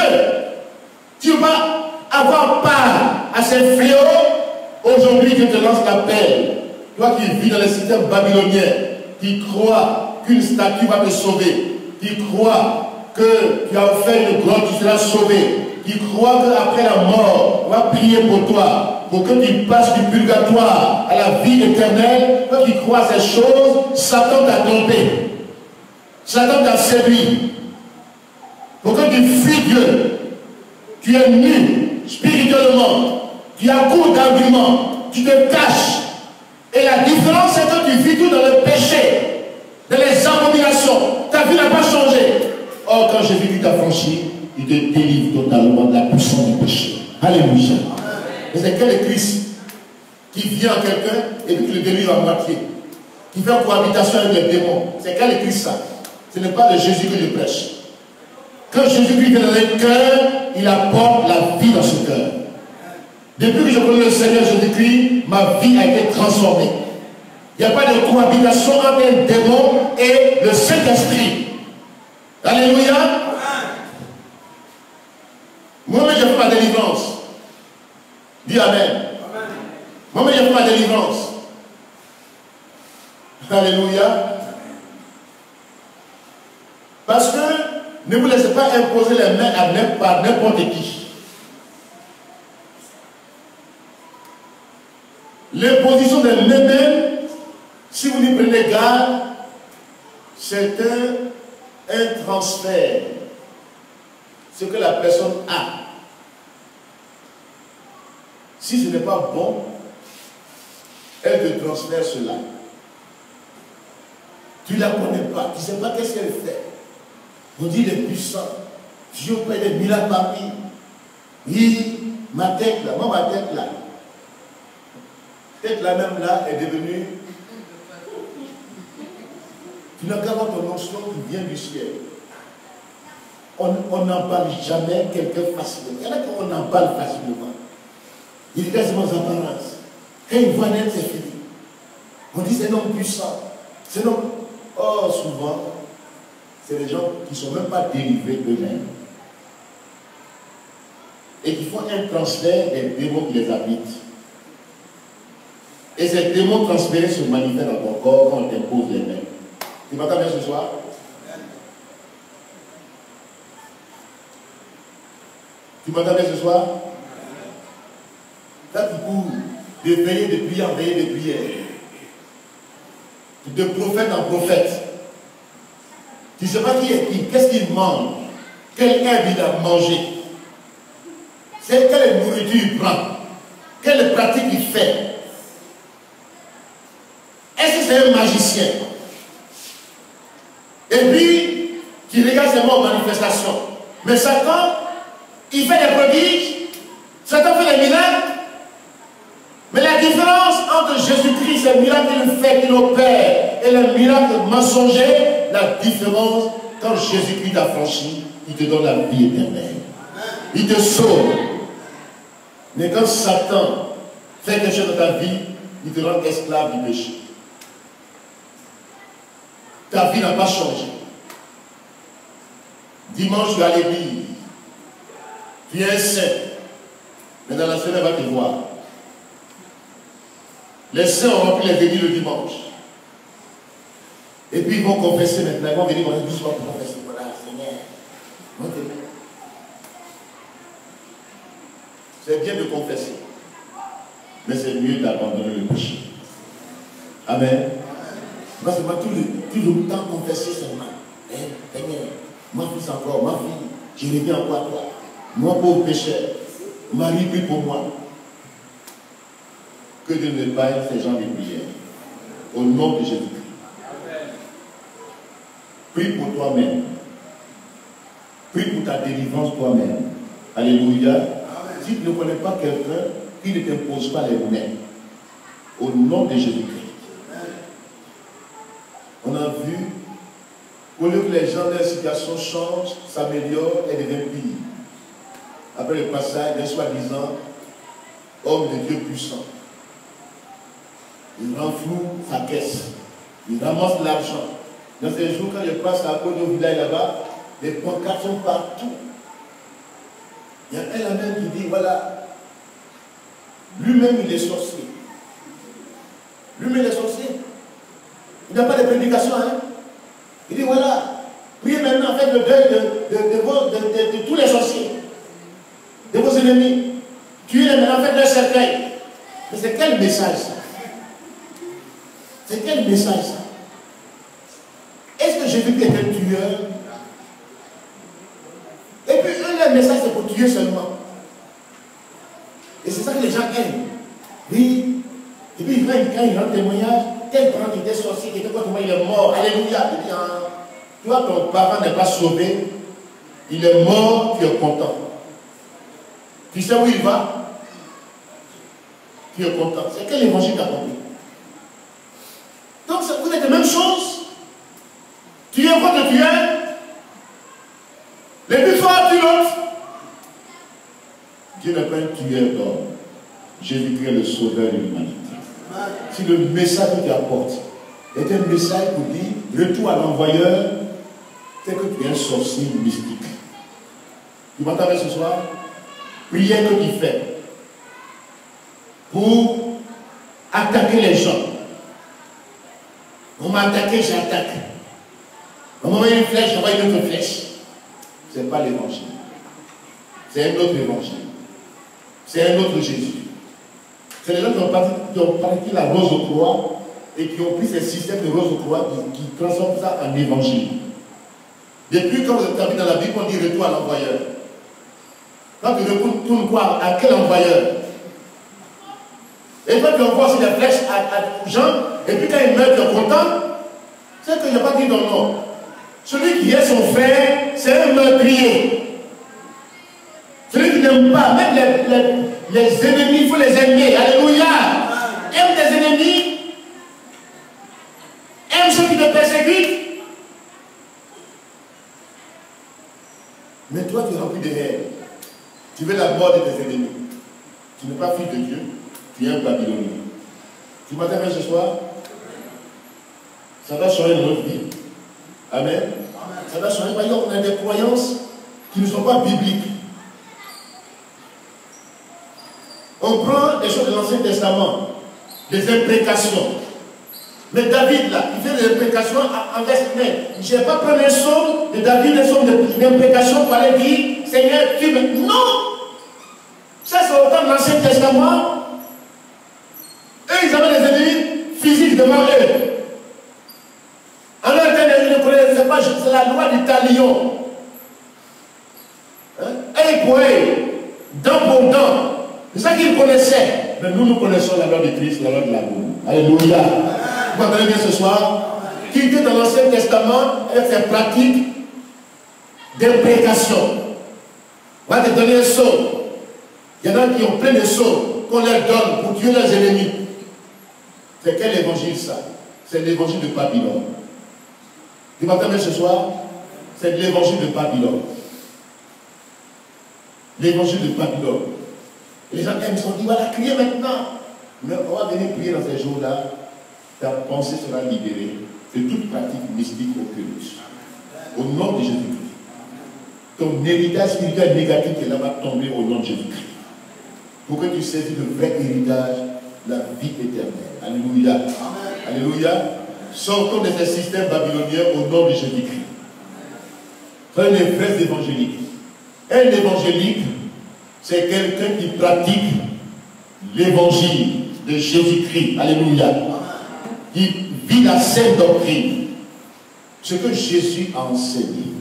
tu vas avoir part à ces fléaux. Aujourd'hui, Dieu te lance l'appel. Toi qui vis dans le système babylonien, qui crois qu'une statue va te sauver, qui crois que tu as offert une grotte, tu seras sauvé, qui croit qu'après la mort, on va prier pour toi, pour que tu passes du purgatoire à la vie éternelle. Toi qui crois à ces choses, Satan t'a trompé. Satan t'a séduit. Pour que tu fuis Dieu. Tu es nu spirituellement. Tu as court d'arguments. Tu te caches. Et la différence, c'est que tu vis tout dans le péché, dans les abominations. Ta vie n'a pas changé. Or, quand Jésus t'a franchi, il te délivre totalement de la puissance du péché. Alléluia. Et c'est quel est Christ qui vient à quelqu'un et puis qui le délivre à moitié, qui fait cohabitation avec les démons. C'est quel est Christ ça? Ce n'est pas le Jésus que je prêche. Quand Jésus-Christ est dans un cœur, il apporte la vie dans ce cœur. Depuis que je connais le Seigneur Jésus-Christ, ma vie a été transformée. Il n'y a pas de cohabitation entre un démon et le Saint-Esprit. Alléluia. Moi-même, j'ai fait ma délivrance. Dis Amen. Moi-même, j'ai fait ma délivrance. Alléluia. Parce que ne vous laissez pas imposer les mains par n'importe qui. L'imposition des mains même, si vous n'y prenez garde, c'est un transfert. Ce que la personne a. Si ce n'est pas bon, elle te transfère cela. Tu ne la connais pas, tu ne sais pas qu'est-ce qu'elle fait. On dit les puissants. Dieu fait des miracles parmi. Oui, ma tête là, moi ma tête là. Peut-être la même là est devenue. Tu n'as qu'à avoir ton notion qui vient du ciel. On n'en parle jamais quelqu'un facilement. Il y en a qui on en parle facilement. Il regarde ses apparences. Quand il voit net, c'est fini. On dit c'est un homme puissant. C'est un homme. Oh, souvent, c'est des gens qui ne sont même pas délivrés eux-mêmes. Et qui font un transfert des démons qui les habitent. Et ces démons transférés se manifestent dans ton corps quand on t'impose les mains. Tu m'entends bien ce soir? Tu m'entends bien ce soir? Là, tu cours de veiller de prière en veiller de prière. De prophète en prophète. Tu ne sais pas qui est qui, qu'est-ce qu'il mange, quelle herbe il a mangé, quelle nourriture il prend, quelle pratique il fait. Est-ce que c'est un magicien? Et puis, tu regardes seulement aux manifestations. Mais Satan, il fait des prodiges, Satan fait des miracles. Mais la différence entre Jésus-Christ et le miracle qu'il fait, qu'il opère, et le miracle mensonger, la différence, quand Jésus-Christ t'a franchi, il te donne la vie éternelle. Il te sauve. Mais quand Satan fait quelque chose dans ta vie, il te rend esclave du péché. Ta vie n'a pas changé. Dimanche, tu es à l'église. Tu es un saint. Mais dans la semaine, va te voir. Les saints ont rempli les églises le dimanche. Et puis ils vont confesser maintenant. Ils vont venir doucement pour confesser. Voilà, Seigneur. C'est bien de confesser. Mais c'est mieux d'abandonner le péché. Amen. Parce que moi, tout le temps confesser seulement. Seigneur, ma fille encore, ma fille, je reviens encore à toi. Moi, pauvre pécheur, Marie prie pour moi. Que Dieu ne pas ces gens de prière. Au nom de Jésus-Christ. Prie pour toi-même. Prie pour ta délivrance toi-même. Alléluia. Si tu ne connais pas quelqu'un, qui ne t'impose pas les mains. Au nom de Jésus-Christ. On a vu, au lieu que les gens, leur situation change, s'améliore et devient pire. Après le passage d'un soi-disant homme de Dieu puissant. Il renfloue sa caisse. Il ramasse l'argent. Dans ces jours, quand je passe à côté au village là-bas, les pancartes sont partout. Il y a un même qui dit, voilà, lui-même il est sorcier. Lui-même il est sorcier. Il n'a pas de prédication, hein. Il dit, voilà, priez maintenant, faites le deuil de tous les sorciers, de vos ennemis. Tuez-les maintenant, faites leur cercueil. Mais c'est quel message ça? C'est quel message ça? Est-ce que Jésus est un tueur? Et puis eux, leur message c'est pour tuer seulement. Et c'est ça que les gens aiment. Oui. Et puis quand ils rendent témoignage, tel parent qui était sorcier, qui était quoi, il est mort. Alléluia. Il dit, tu vois, ton parent n'est pas sauvé. Il est mort, tu es content. Tu sais où il va? Tu es content. C'est quel évangile t'as compris? Donc vous êtes la même chose. Tu es contre tu es. Les plus forts tu l'autre. Dieu n'est pas un tueur d'hommes. Jésus-Christ est le sauveur de l'humanité. Si le message que tu apportes est un message pour dire retour à l'envoyeur, c'est que tu es un sorcier mystique. Tu m'entends ce soir? Prière que tu fais pour attaquer les gens. On m'a attaqué, j'attaque. On m'a envoyé une flèche, j'envoie une autre flèche. Ce n'est pas l'évangile. C'est un autre évangile. C'est un autre Jésus. C'est les gens qui ont parti la rose aux croix et qui ont pris ces systèmes de rose aux croix qui transforment ça en évangile. Depuis quand vous êtes dans la Bible, on dit retour à l'envoyeur. Quand tu retournes quoi? À quel envoyeur? Et quand tu envoies aussi des flèches à gens, et puis quand ils meurent, tu es content, c'est que je n'ai pas dit non, non. Celui qui est son frère, c'est un meurtrier. Celui qui n'aime pas, même les ennemis, il faut les aimer. Alléluia. Aime tes ennemis. Aime ceux qui te persécutent. Mais toi, tu es rempli de haine. Tu veux la mort de tes ennemis. Tu n'es pas fils de Dieu. Tu es un Babylonien. Tu m'entends bien ce soir? Ça va changer notre vie. Amen. Ça va changer. Par exemple, on a des croyances qui ne sont pas bibliques. On prend des choses de l'Ancien Testament, des imprécations. Mais David, là, il fait des imprécations envers lui-même. Je n'ai pas pris un psaume de David, un psaume d'imprécation pour aller dire Seigneur, tu me. Non! Ça, c'est autant de l'Ancien Testament. Eux, ils avaient des ennemis physiques devant eux. En leur temps, ils ne connaissaient pas, c'est la loi du talion. Œil pour œil, dent pour dent. C'est ça qu'ils connaissaient. Mais nous connaissons la loi de Christ, la loi de l'amour. Alléluia. Vous entendez bien ce soir? Qui était dans l'Ancien Testament avec ses pratiques d'imprécation. On va te donner un psaume. Il y en a qui ont plein de psaumes qu'on leur donne pour tuer leurs ennemis. C'est quel évangile ça? C'est l'évangile de Babylone. Tu m'entends bien ce soir? C'est l'évangile de Babylone. L'évangile de Babylone. Les gens aiment, ils sont dit, voilà, crier maintenant. Mais on va venir prier dans ces jours-là. Ta pensée sera libérée de toute pratique mystique occulte. Au nom de Jésus-Christ. Ton héritage spirituel négatif est là-bas tombé au nom de Jésus-Christ. Pour que tu saisisses le vrai héritage, la vie éternelle. Alléluia. Amen. Alléluia. Sortons de ces systèmes babyloniens au nom de Jésus-Christ. Soyons les vrais évangéliques. Un évangélique, c'est quelqu'un qui pratique l'évangile de Jésus-Christ. Alléluia. Qui vit la sainte doctrine. Ce que Jésus a enseigné.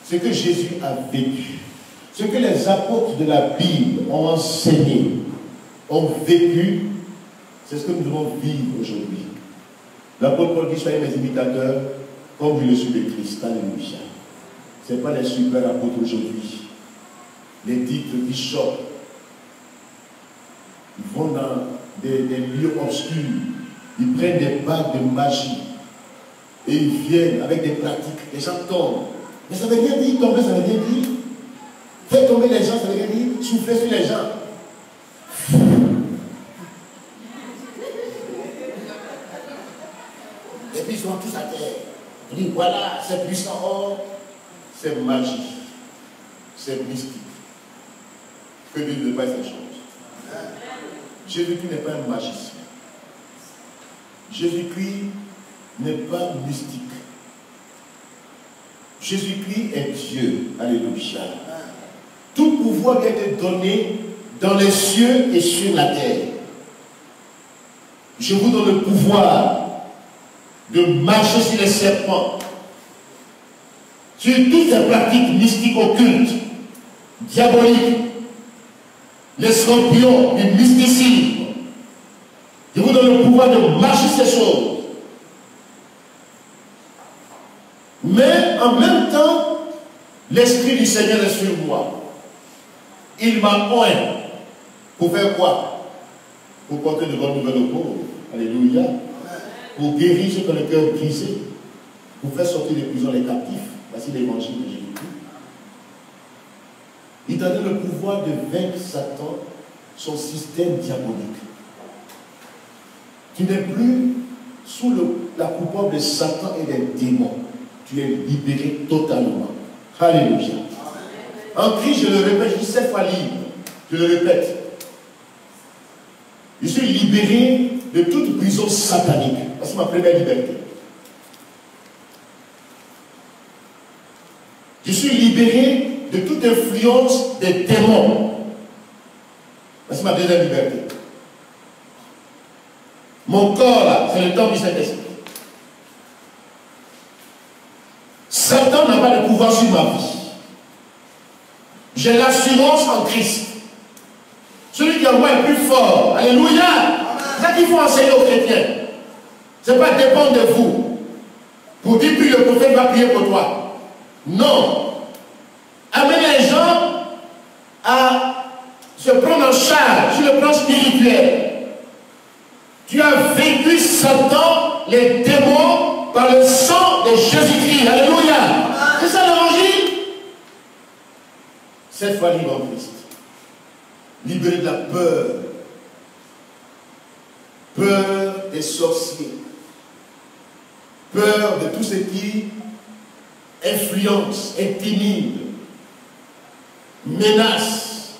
Ce que Jésus a vécu. Ce que les apôtres de la Bible ont enseigné, ont vécu, c'est ce que nous devons vivre aujourd'hui. L'apôtre Paul dit, soyez mes imitateurs, comme je le suis de Christ. Alléluia. Ce n'est pas les super apôtres aujourd'hui. Les titres bishops. Ils vont dans des lieux obscurs. Ils prennent des bagues de magie. Et ils viennent avec des pratiques. Les gens tombent. Mais ça veut rien dire, tomber, ça veut rien dire. Faire tomber les gens, ça veut rien dire. Souffler sur les gens. Et puis ils sont tous à terre. On dit, voilà, c'est puissant. Oh, c'est magie. C'est mystique. Que Dieu ne fait pas ces choses. Jésus-Christ n'est pas un magicien. Jésus-Christ n'est pas mystique. Jésus-Christ est Dieu. Alléluia. Tout pouvoir lui a été donné dans les cieux et sur la terre. Je vous donne le pouvoir de marcher sur les serpents, sur toutes ces pratiques mystiques occultes, diaboliques, les scorpions, le mysticisme. Je vous donne le pouvoir de marcher ces choses. Mais en même temps, L'Esprit du Seigneur est sur moi. Il m'a oint. Pour faire quoi? Pour porter de bonnes nouvelles aux pauvres. Alléluia. Pour guérir ceux qui ont le cœur brisé. Pour faire sortir des prisons les captifs. Voici l'évangile de Jésus-Christ. Il t'a donné le pouvoir de vaincre Satan, son système diabolique. Tu n'es plus sous la coupole de Satan et des démons. Tu es libéré totalement. Alléluia. En Christ, je le répète, je suis 7 fois libre. Je le répète. Je suis libéré de toute prison satanique. C'est ma première liberté. Je suis libéré de toute influence des démons. C'est ma deuxième liberté. Mon corps là, c'est le temple du Saint-Esprit. Satan n'a pas de pouvoir sur ma vie. J'ai l'assurance en Christ. Celui qui en moi est plus fort. Alléluia. C'est ça qu'il faut enseigner aux chrétiens. Ce n'est pas dépendre de vous. Pour dire puis le prophète va prier pour toi. Non. Amenez les gens à se prendre en charge sur le plan spirituel. Tu as vaincu Satan, les démons, par le sang de Jésus-Christ. Alléluia. C'est ça l'évangile. 7 fois libre en Christ. Libéré de la peur. Peur des sorciers. Peur de tout ce qui influence, intimide, menace.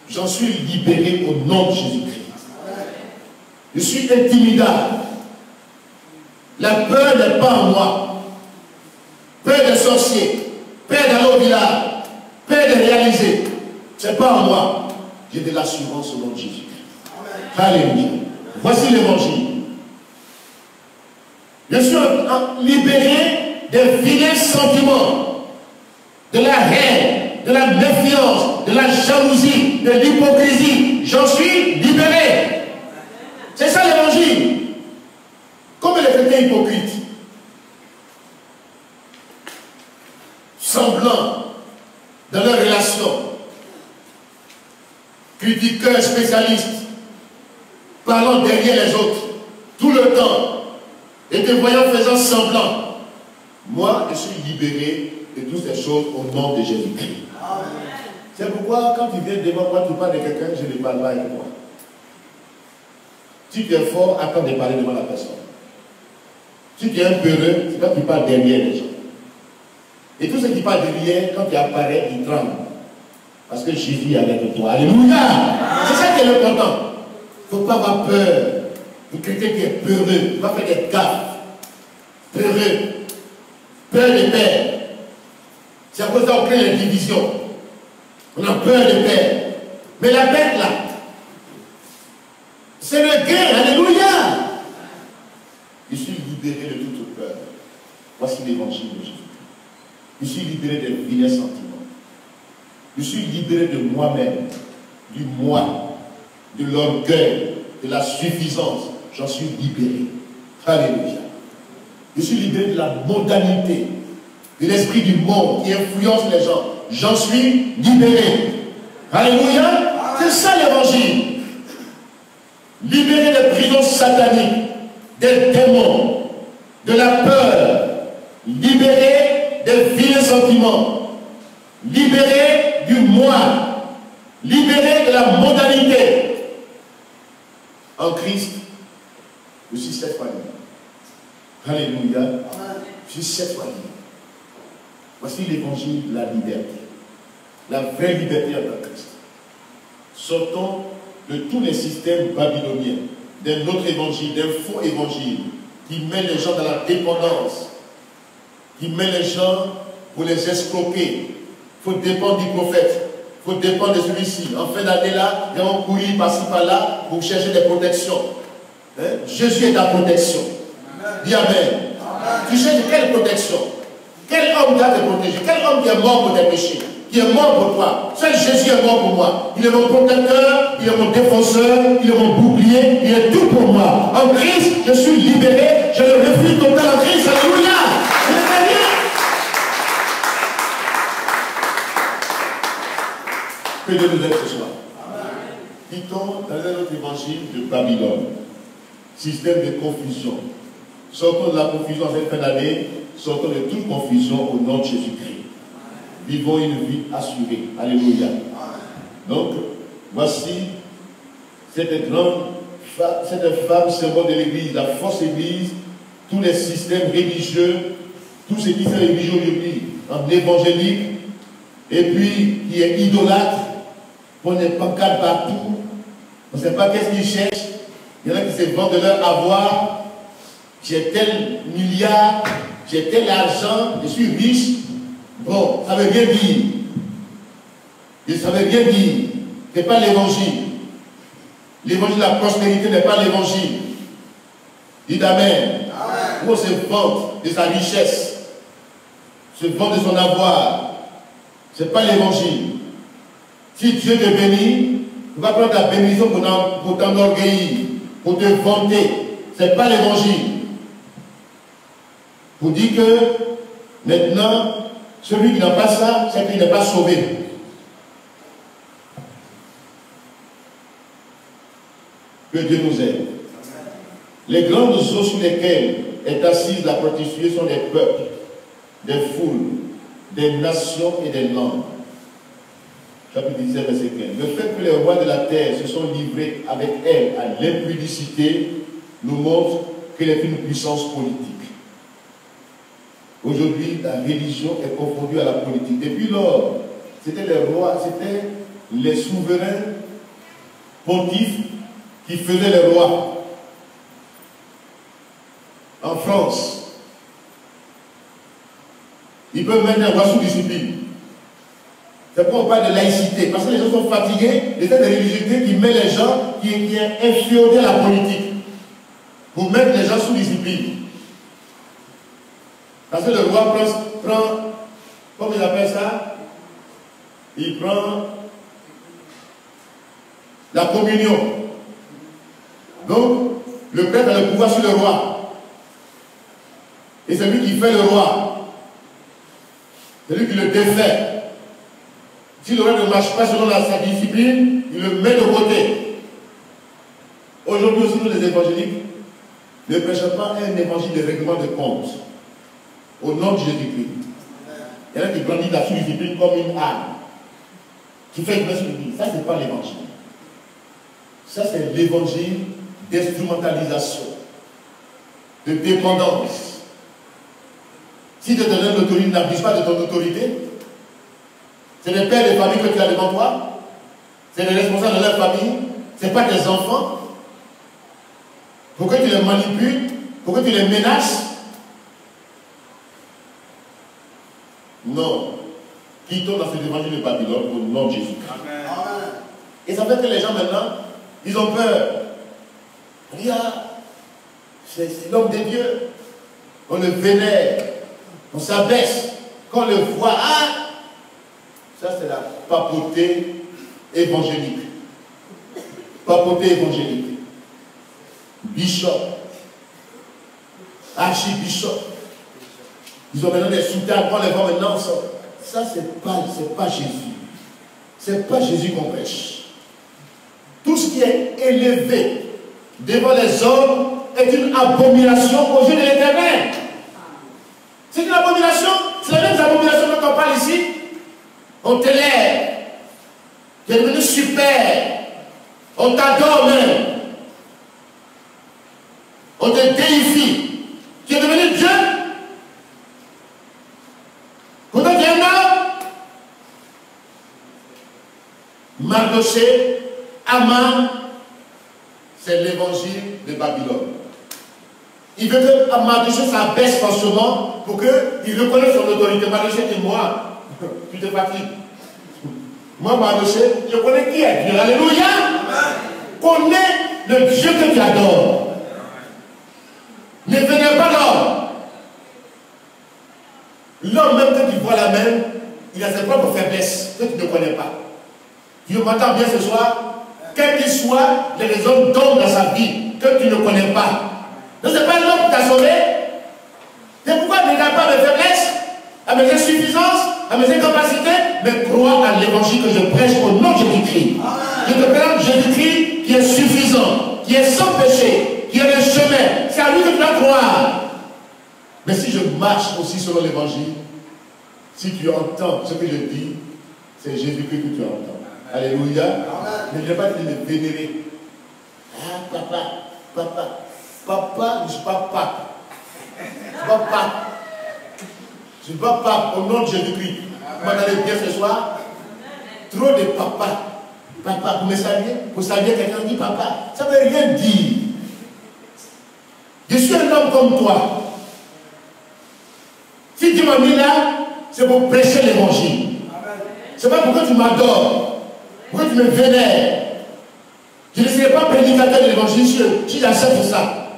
J'en suis libéré au nom de Jésus-Christ. Je suis intimidable. La peur n'est pas en moi. Peur des sorciers, peur d'aller au village, peur de réaliser. Ce n'est pas en moi. J'ai de l'assurance au nom de Jésus-Christ. Alléluia. Voici l'évangile. Je suis libéré des vilains sentiments, de la haine, de la méfiance, de la jalousie, de l'hypocrisie. J'en suis libéré. C'est ça l'évangile. Comme les chrétiens hypocrites, semblants dans leurs relations, critiqueurs, spécialistes, parlant derrière les autres, tout le temps, et te voyant faisant semblant. Moi, je suis libéré de toutes ces choses au nom de Jésus-Christ. C'est pourquoi quand tu viens devant moi, tu parles de quelqu'un, je ne parle pas avec toi. Si tu es fort, attends de parler devant la personne. Si tu es un peureux, c'est quand tu parles derrière les gens. Et tous ceux qui parlent derrière, quand tu apparais, ils tremblent. Parce que Jésus est avec toi. Alléluia! C'est ça qui est important. Il ne faut pas avoir peur. Un chrétien qui est peureux, il va faire des gaffes. Peureux. Peur de perdre. C'est à cause qu'on crée les divisions. On a peur de perdre. Mais la bête là, c'est le gain. Alléluia! Je suis libéré de toute peur. Voici l'évangile de Jésus. Je suis libéré des vilains sentiments. Je suis libéré de moi-même, du moi, de l'orgueil, de la suffisance. J'en suis libéré. Alléluia. Je suis libéré de la mondanité, de l'esprit du monde qui influence les gens. J'en suis libéré. Alléluia. C'est ça l'évangile. Libéré des prisons sataniques, des démons, de la peur, libéré des vilains sentiments, libéré du moi, libéré de la mondanité. En Christ, je suis 7 fois libre. Alléluia. Je suis 7 fois libre. Voici l'évangile de la liberté. La vraie liberté en Christ. Sortons de tous les systèmes babyloniens, d'un autre évangile, d'un faux évangile, qui met les gens dans la dépendance, qui met les gens pour les escroquer. Il faut dépendre du prophète, il faut dépendre de celui-ci. En fin d'année là, ils vont courir par-ci par-là pour chercher des protections. Hein? Jésus est ta protection. Dis Amen. Tu cherches quelle protection? Quel homme t'a te protéger? Quel homme qui est mort pour tes péchés? Qui est mort pour toi? Seul Jésus est mort pour moi. Il est mon protecteur, il est mon défenseur, il est mon bouclier, il est tout pour moi. En Christ, je suis libéré, je le refuse total en Christ. Alléluia! Je le fais bien. Que Dieu nous aide ce soir. Quittons dans un autre évangile de Babylone. Système de confusion. Sortons de la confusion en cette fin d'année. Sortons de toute confusion au nom de Jésus-Christ. Vivons une vie assurée. Alléluia. Donc, voici cette femme symbole de l'Église, la fausse Église, tous les systèmes religieux, tous ces qui sont religieux aujourd'hui, en évangélique, et puis qui est idolâtre, pour ne pas cadre partout. On ne sait pas qu'est-ce qu'ils cherchent. Il y en a qui se vendent de leur avoir. J'ai tel milliard, j'ai tel argent, je suis riche. Bon, ça veut bien dire. Et ça veut bien dire. Ce n'est pas l'évangile. L'évangile de la prospérité n'est pas l'évangile. Dites Amen. Où on se vante de sa richesse, se vante de son avoir. Ce n'est pas l'évangile. Si Dieu te bénit, tu vas prendre ta bénédiction pour t'enorgueillir, pour te vanter. Ce n'est pas l'évangile. Pour dire que maintenant, celui qui n'a pas ça, c'est qu'il n'est pas sauvé. Que Dieu nous aide. Les grandes eaux sur lesquelles est assise la prostituée sont des peuples, des foules, des nations et des langues. Chapitre 17, verset 15. Le fait que les rois de la terre se sont livrés avec elle à l'impudicité nous montre qu'elle est une puissance politique. Aujourd'hui, la religion est confondue à la politique. Depuis lors, c'était les rois, c'était les souverains pontifes qui faisaient les rois. En France, ils peuvent mettre un roi sous discipline. C'est pourquoi on parle de laïcité, parce que les gens sont fatigués de cette religiosité qui met les gens, qui est inféodé à la politique, pour mettre les gens sous discipline. Parce que le roi prend comment ils appellent ça? Il prend la communion. Donc, le prêtre a le pouvoir sur le roi. Et c'est lui qui fait le roi. C'est lui qui le défait. Si le roi ne marche pas selon sa discipline, il le met de côté. Aujourd'hui aussi, nous les évangéliques ne prêchons pas un évangile de règlement de compte. Au nom de Jésus-Christ. Il y en a qui grandissent la sous-discipline comme une âme. Qui fait une sous-discipline. Ça, ce n'est pas l'évangile. Ça, c'est l'évangile d'instrumentalisation, de dépendance. Si tu te donnes l'autorité, n'abuse pas de ton autorité. C'est les pères de famille que tu as devant toi. C'est les responsables de leur famille. Ce n'est pas tes enfants. Pourquoi tu les manipules? Pourquoi tu les menaces? Non. Quittons dans cet évangile de Babylone au nom de Jésus. Amen. Et ça fait que les gens maintenant, ils ont peur. Regarde, c'est l'homme de Dieu. On le vénère, on s'abaisse. Quand on le voit, ah, ça c'est la papauté évangélique. Papauté évangélique. Bishop, archibishop. Ils ont maintenant des soutanes, on les voit maintenant. Ça, c'est pas Jésus. C'est pas Jésus qu'on prêche. Tout ce qui est élevé devant les hommes est une abomination aux yeux de l'Éternel. C'est une abomination. C'est la même abomination dont on parle ici. On t'élève. Tu es devenu super. On t'adore même. On te déifie. Tu es devenu Dieu. Pourtant tu es un homme. Mardoché, Aman, c'est l'évangile de Babylone. Il veut que Mardoché s'abaisse forcément pour qu'il reconnaisse son autorité. Mardoché dit moi, tu te fatigues. Moi, Mardoché, je connais qui est Dieu. Alléluia. Connais le Dieu que tu adores. Ne venez pas l'homme. L'homme même que tu vois la même, il a ses propres faiblesses que tu ne connais pas. Tu m'entends bien ce soir? Quel qu'il soit, les raisons d'homme dans sa vie que tu ne connais pas. Donc ce n'est pas l'homme qui t'a sauvé. C'est pourquoi ne regarde pas mes faiblesses, à mes insuffisances, à mes incapacités, mais crois à l'évangile que je prêche au nom de Jésus-Christ. Je te présente Jésus-Christ qui est suffisant, qui est sans péché, qui est le chemin. C'est à lui que tu dois croire. Mais si je marche aussi selon l'évangile, si tu entends ce que je dis, c'est Jésus-Christ que tu entends. Alléluia. Mais je ne vais pas te vénérer. Ah, papa, papa, papa, je ne suis pas pape. Je ne suis pas pape. Je ne suis pas pape au nom de Jésus-Christ. Vous m'entendez bien ce soir? Trop de papa. Papa, vous me saluez? Vous saluez quelqu'un dit papa. Ça ne veut rien dire. Je suis un homme comme toi. Si tu m'as mis là, c'est pour prêcher l'évangile. C'est pas pourquoi tu m'adores, pourquoi tu me vénères. Je ne serai pas prédicateur de l'évangile si j'accepte ça.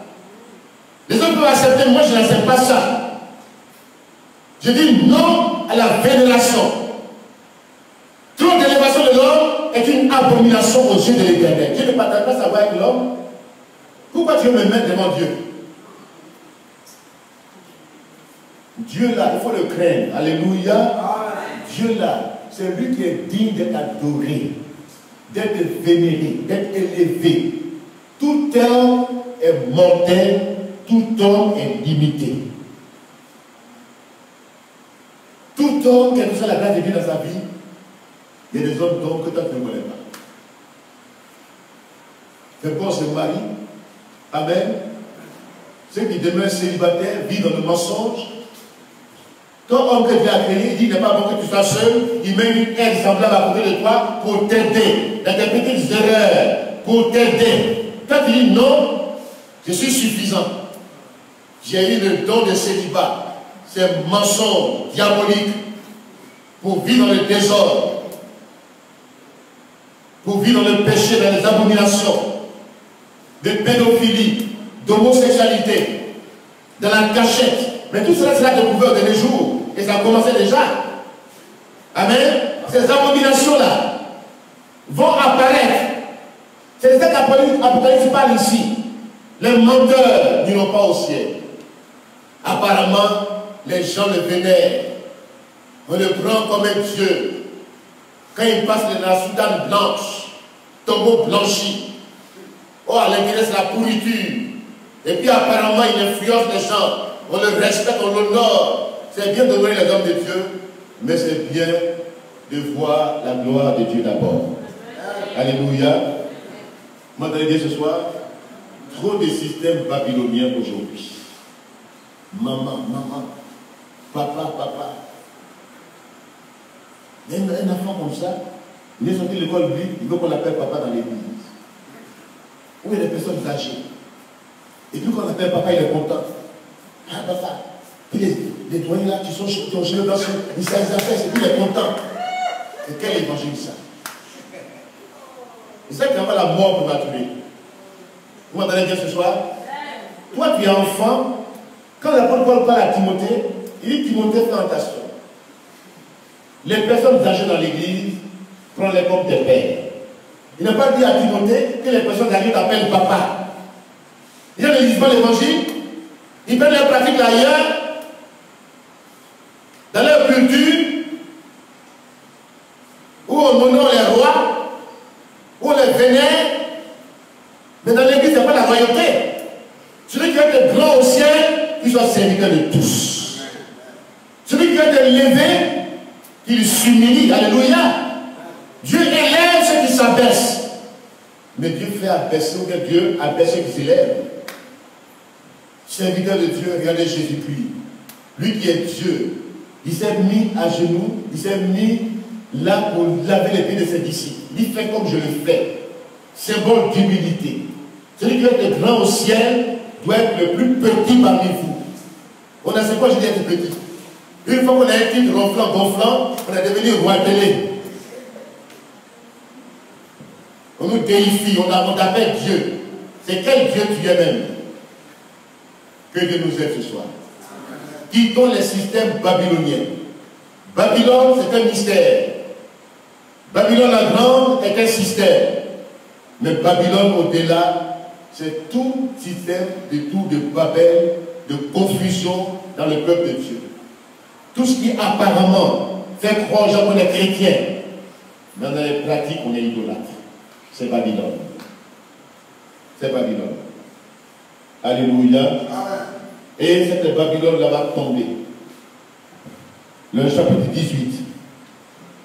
Les autres peuvent accepter, moi je n'accepte pas ça. Je dis non à la vénération. Trop d'élévation de l'homme est une abomination aux yeux de l'Éternel. Dieu ne partage pas sa voix avec l'homme. Pourquoi tu veux me mettre devant Dieu? Dieu là, il faut le craindre. Alléluia. Dieu là, c'est lui qui est digne d'être adoré, d'être vénéré, d'être élevé. Tout homme est mortel, tout homme est limité. Tout homme, quelle que soit la grâce de Dieu dans sa vie, il y a des hommes d'hommes que toi tu ne connais pas. C'est pour se marie. Amen. Ceux qui demeurent célibataires vivent dans le mensonge. Quand homme que Dieu a créé, il dit il n'est pas bon que tu sois seul, il met une aide semblable à côté de toi pour t'aider dans tes petites erreurs, pour t'aider. Quand tu dis non, je suis suffisant. J'ai eu le don de célibat. C'est un mensonge diabolique pour vivre dans le désordre, pour vivre dans le péché, dans les abominations, de pédophilie, d'homosexualité, dans la cachette. Mais tout cela sera découvert de nos jours. Et ça a commencé déjà. Amen. Ces abominations-là vont apparaître. C'est ça qu'Apocalypse parle ici. Les menteurs n'iront pas au ciel. Apparemment, les gens le vénèrent. On le prend comme un dieu. Quand il passe dans la soutane blanche, tombeau blanchi. Oh, à l'intérieur, c'est la pourriture. Et puis apparemment, il influence les gens. On le respecte, on l'honore. C'est bien de voir les hommes de Dieu, mais c'est bien de voir la gloire de Dieu d'abord. Alléluia. Vous m'entendez bien ce soir? Trop de systèmes babyloniens aujourd'hui. Maman, maman, papa, papa. Même un enfant comme ça, il est sorti de l'école, lui, il veut qu'on l'appelle papa dans l'église. Où il y a des personnes âgées. Et puis quand on l'appelle papa, il est content. Ah, papa. Puis les doyens là qui sont ton cheveu dans son. Il s'est affaires, c'est puis il est content. Et quel évangile ça? C'est ça qui envoie la mort pour tuer. Vous m'entendez bien ce soir? Toi, tu es enfant. Quand l'apôtre Paul parle à Timothée, il dit Timothée, fais attention. Les personnes âgées dans l'église, prends-les comme des pères. Il n'a pas dit à Timothée que les personnes âgées t'appellent papa. Ils ne lisent pas l'évangile. Ils prennent leur pratique ailleurs, dans leur culture, où on honore les rois, où on les vénère. Mais dans l'église, il n'y a pas la royauté. Celui qui veut être grand au ciel, qu'il soit serviteur de tous. Celui qui veut être élevé, qu'il s'humilie. Alléluia. Dieu élève ceux qui s'abaissent. Mais Dieu fait abaisser, ou bien Dieu abaisse ceux qui s'élèvent. Serviteur de Dieu, regardez Jésus-Christ. Lui qui est Dieu, il s'est mis à genoux, il s'est mis là pour laver les pieds de ses disciples. Il fait comme je le fais. Symbole d'humilité. Celui qui veut être grand au ciel doit être le plus petit parmi vous. On a c'est quoi je dis être petit? Une fois qu'on a un titre ronflant, gonflant, on est devenu roi télé. On nous déifie, on appelle Dieu. C'est quel Dieu tu es même? Que Dieu nous aide ce soir. Quittons les systèmes babyloniens. Babylone, c'est un mystère. Babylone la grande est un système. Mais Babylone au-delà, c'est tout système de tout de Babel, de confusion dans le peuple de Dieu. Tout ce qui apparemment fait croire aux gens qu'on est chrétien. Mais dans les pratiques, on est idolâtre. C'est Babylone. C'est Babylone. Alléluia. Et cette Babylone-là va tomber. Le chapitre 18.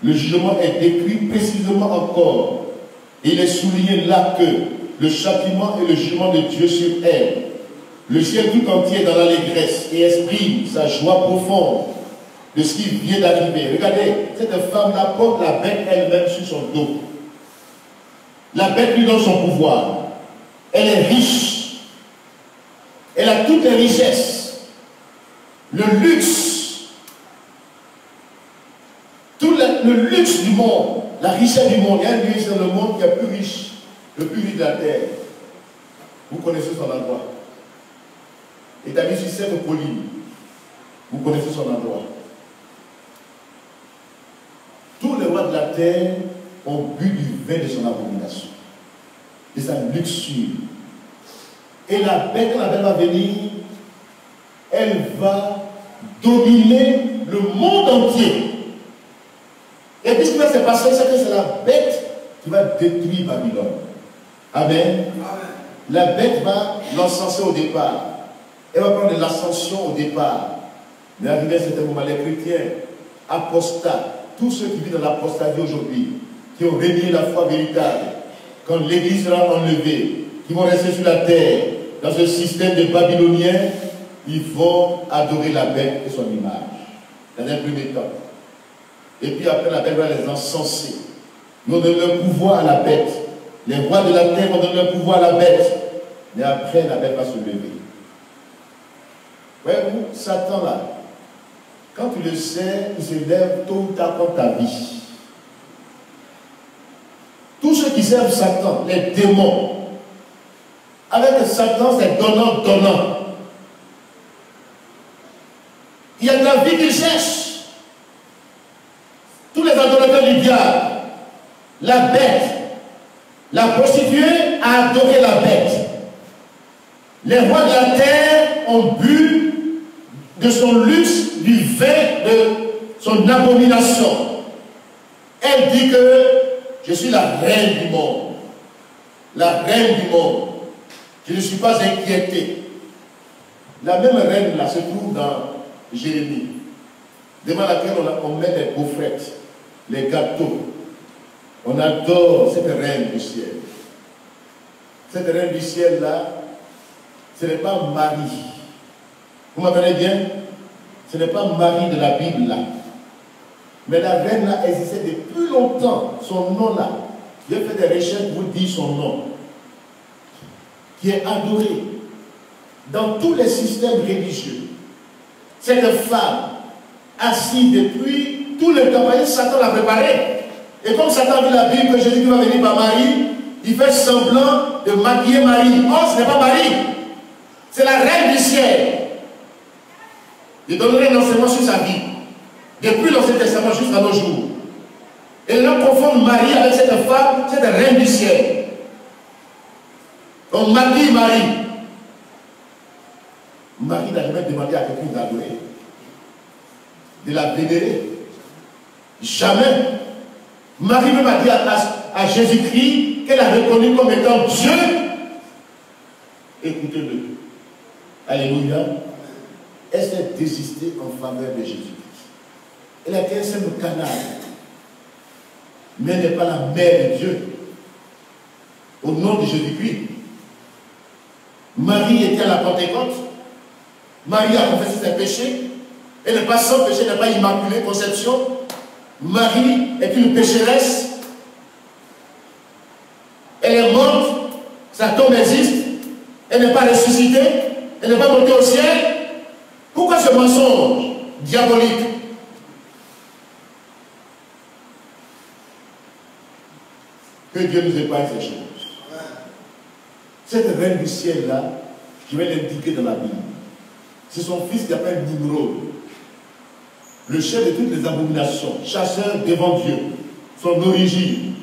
Le jugement est décrit précisément encore. Il est souligné là que le châtiment et le jugement de Dieu sur elle. Le ciel tout entier est dans l'allégresse et exprime sa joie profonde de ce qui vient d'arriver. Regardez, cette femme-là porte la bête elle-même sur son dos. La bête lui donne son pouvoir. Elle est riche. Elle a toutes les richesses. Le luxe. Tout le luxe du monde. La richesse du monde. Il y a un lieu dans le monde qui est plus riche. Le plus riche de la terre. Vous connaissez son endroit. Établi sur cette colline. Vous connaissez son endroit. Tous les rois de la terre ont bu du vin de son abomination, de sa luxure. Et la bête, quand la bête va venir, elle va dominer le monde entier. Et puis ce qui va se passer, c'est que c'est la bête qui va détruire Babylone. Amen. La bête va l'encenser au départ. Elle va prendre de l'ascension au départ. Mais arrivé à certain moment, les chrétiens, apostats, tous ceux qui vivent dans l'apostasie aujourd'hui, qui ont renié la foi véritable, quand l'Église sera enlevée, qui vont rester sur la terre, dans ce système de Babyloniens, ils vont adorer la bête et son image, dans un premier temps. Et puis après, la bête va les encenser. Ils vont donner leur pouvoir à la bête. Les rois de la terre vont donner leur pouvoir à la bête. Mais après, la bête va se lever. Voyez-vous, Satan là, quand tu le sais, il se lève tôt ou tard contre ta vie. Tous ceux qui servent Satan, les démons, avec Satan, c'est donnant-donnant. Il y a de la vie qu'ils cherchent. Tous les adorateurs du diable, la bête, la prostituée a adoré la bête. Les rois de la terre ont bu de son luxe, du vin de son abomination. Elle dit que je suis la reine du monde. La reine du monde. Je ne suis pas inquiétée. La même reine là se trouve dans Jérémie, devant laquelle on met les gaufrettes, les gâteaux. On adore cette reine du ciel. Cette reine du ciel là, ce n'est pas Marie. Vous m'entendez bien? Ce n'est pas Marie de la Bible là. Mais la reine là existait depuis longtemps. Son nom là, j'ai fait des recherches pour dire son nom. Qui est adorée dans tous les systèmes religieux. Cette femme, assise depuis tout le temps, Satan l'a préparée. Et comme Satan a vu la Bible que Jésus va venir par Marie, il fait semblant de maquiller Marie. Oh, ce n'est pas Marie. C'est la reine du ciel. Il donnerait un enseignement sur sa vie. Depuis l'Ancien Testament jusqu'à nos jours. Et l'on confond Marie avec cette femme, cette reine du ciel. On maquille Marie. Marie n'a jamais demandé à quelqu'un d'adorer, de la vénérer. Jamais. Marie même a dit à Jésus-Christ qu'elle a reconnu comme étant Dieu. Écoutez-le. Alléluia. Elle s'est désistée en faveur de Jésus-Christ. Elle a été un simple canal. Mais elle n'est pas la mère de Dieu. Au nom de Jésus-Christ. Marie était à la Pentecôte. Marie a confessé ses péchés. Elle n'est pas sans péché, elle n'est pas immaculée conception. Marie est une pécheresse. Elle est morte. Sa tombe existe. Elle n'est pas ressuscitée. Elle n'est pas montée au ciel. Pourquoi ce mensonge diabolique? Que Dieu nous épargne ces choses. Cette reine du ciel-là, je vais l'indiquer dans la Bible. C'est son fils qui s'appelle Nimrod. Le chef de toutes les abominations, chasseur devant Dieu. Son origine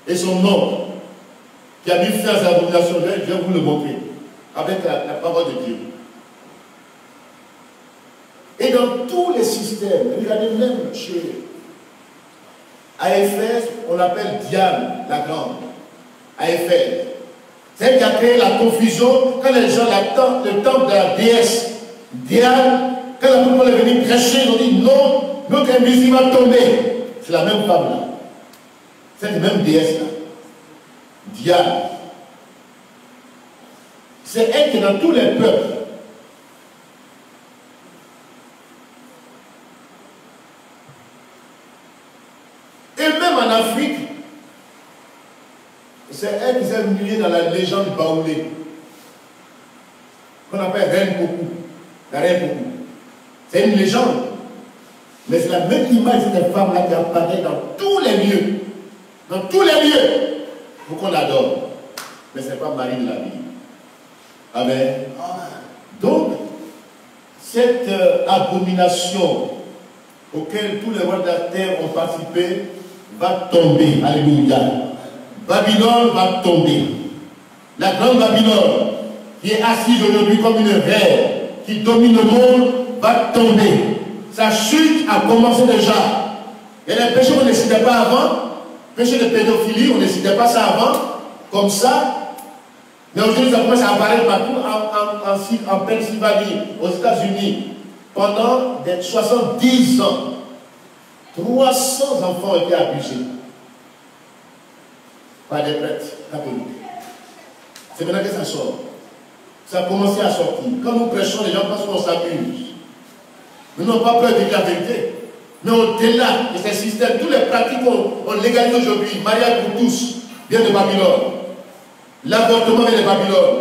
et son nom, qui a mis fin à ses abominations, je vais vous le montrer, avec la parole de Dieu. Et dans tous les systèmes. Regardez même à Éphèse, on l'appelle Diane, la grande. À Éphèse. C'est elle qui a créé la confusion quand les gens, le temple de la déesse Diane, quand la people est venue prêcher, ils ont dit non, notre invisible va tomber. C'est la même femme là. Cette même déesse là. Diane. C'est elle qui est dans tous les peuples. Et même en Afrique, c'est elle qui s'est muée dans la légende baoulée, qu'on appelle Reine Pokou. La Reine Pokou. C'est une légende. Mais c'est la même image de cette femme-là qui apparaît dans tous les lieux. Dans tous les lieux. Pour qu'on l'adore. Mais ce n'est pas Marie de la Bible. Amen. Donc, cette abomination auquel tous les rois de la terre ont participé va tomber. Alléluia. Babylone va tomber. La grande Babylone, qui est assise aujourd'hui comme une reine, qui domine le monde, va tomber. Sa chute a commencé déjà. Il y a des péchés qu'on ne décidait pas avant. Péché de pédophilie, on ne décidait pas ça avant. Comme ça. Mais aujourd'hui, ça commence à apparaître partout en Pennsylvanie, aux États-Unis. Pendant 70 ans, 300 enfants ont été abusés par des prêtres catholiques. C'est maintenant que ça sort. Ça a commencé à sortir. Quand nous prêchons, les gens pensent qu'on s'amuse. Nous n'avons pas peur de dire la vérité. Mais au-delà de ces systèmes, tous les pratiques qu'on légalise aujourd'hui, mariage pour tous, vient de Babylone. L'avortement vient de Babylone.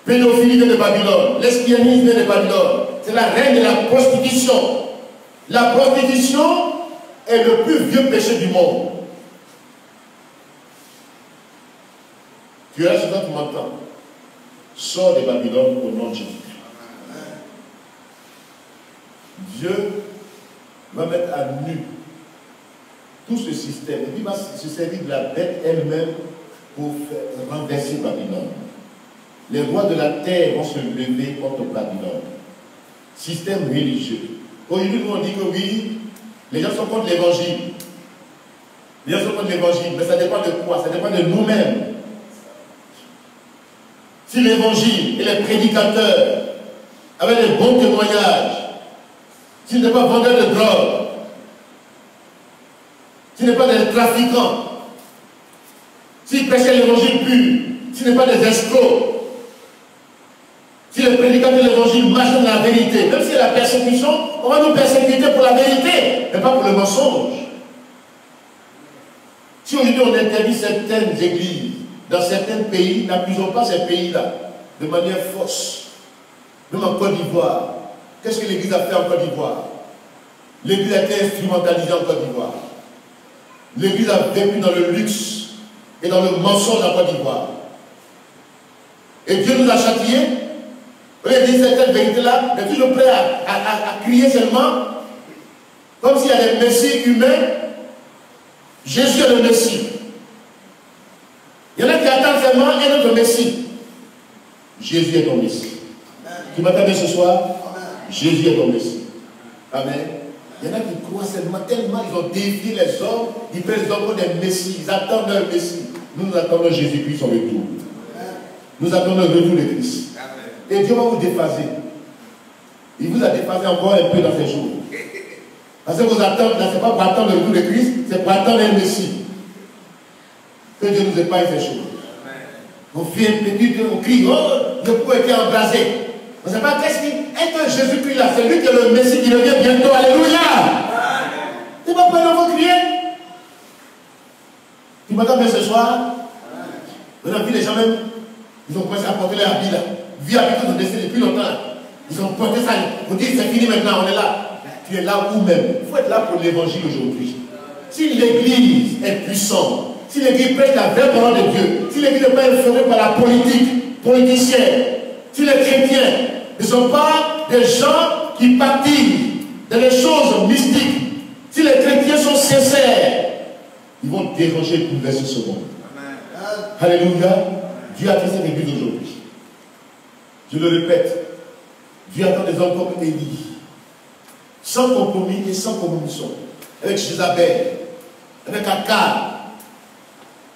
Pédophilie vient de Babylone. L'espianisme vient de Babylone. C'est la reine de la prostitution. La prostitution est le plus vieux péché du monde. Tu es là, c'est toi qui m'entends. Sors de Babylone au nom de Jésus. Dieu va mettre à nu tout ce système. Et puis il va se servir de la bête elle-même pour faire renverser Babylone. Les rois de la terre vont se lever contre Babylone. Système religieux. Aujourd'hui, nous on dit que oui, les gens sont contre l'évangile. Les gens sont contre l'évangile, mais ça dépend de quoi? Ça dépend de nous-mêmes. Si l'évangile et les prédicateurs avaient des bons témoignages, s'ils n'étaient pas vendeurs de drogue, s'ils n'étaient pas des trafiquants, s'ils prêchaient l'évangile pur, s'ils n'étaient pas des escrocs, si les prédicateurs de l'évangile marchent dans la vérité, même s'il y a la persécution, on va nous persécuter pour la vérité, mais pas pour le mensonge. Si aujourd'hui on interdit certaines églises dans certains pays, n'accusons pas ces pays-là de manière fausse. Même en Côte d'Ivoire, qu'est-ce que l'église a fait en Côte d'Ivoire? L'église a été instrumentalisée en Côte d'Ivoire. L'église a vécu dans le luxe et dans le mensonge en Côte d'Ivoire. Et Dieu nous a châtiés. Vous voyez, dit cette vérité-là, on est toujours prêt à crier seulement, comme s'il y a des messies humains. Jésus est le Messie. Il y en a qui attendent seulement un autre Messie. Jésus est ton Messie. Tu m'entends bien ce soir? Jésus est ton Messie. Amen. Il y en a qui croient seulement, tellement ils ont défié les hommes, ils prennent les hommes comme des Messies, ils attendent leur Messie. Nous attendons Jésus-Christ son retour. Nous attendons le retour de Christ. Et Dieu va vous déphaser. Il vous a déphasé encore un peu dans ces jours. Parce que vous attendez, ce n'est pas pour attendre le retour de Christ, c'est pour attendre un Messie. Que Dieu nous épargne ces choses. On fait un petit, on crie, oh, le coup était embrasé. On ne sait pas qu'est-ce qui est que Jésus-Christ là, c'est lui qui est le Messie qui revient bientôt. Alléluia. Tu ne vas pas nous crier. Tu m'entends bien ce soir? On a vu les gens même, ils ont commencé à porter leur habit là. Vu avec nous dessin depuis longtemps. Ils ont porté ça. Vous dites c'est fini maintenant, on est là. Tu es là où même? Il faut être là pour l'évangile aujourd'hui. Si l'église est puissante, si l'église prête la vraie parole de Dieu, si l'église n'est pas informée par la politique, politicienne, si les chrétiens ne sont pas des gens qui participent dans les choses mystiques, si les chrétiens sont sincères, ils vont déranger pour bouleverser ce monde. Alléluia. Dieu a fait cette église aujourd'hui. Je le répète, Dieu attend des hommes comme Élie, sans compromis et sans compromission. Avec Jézabel, avec Akab,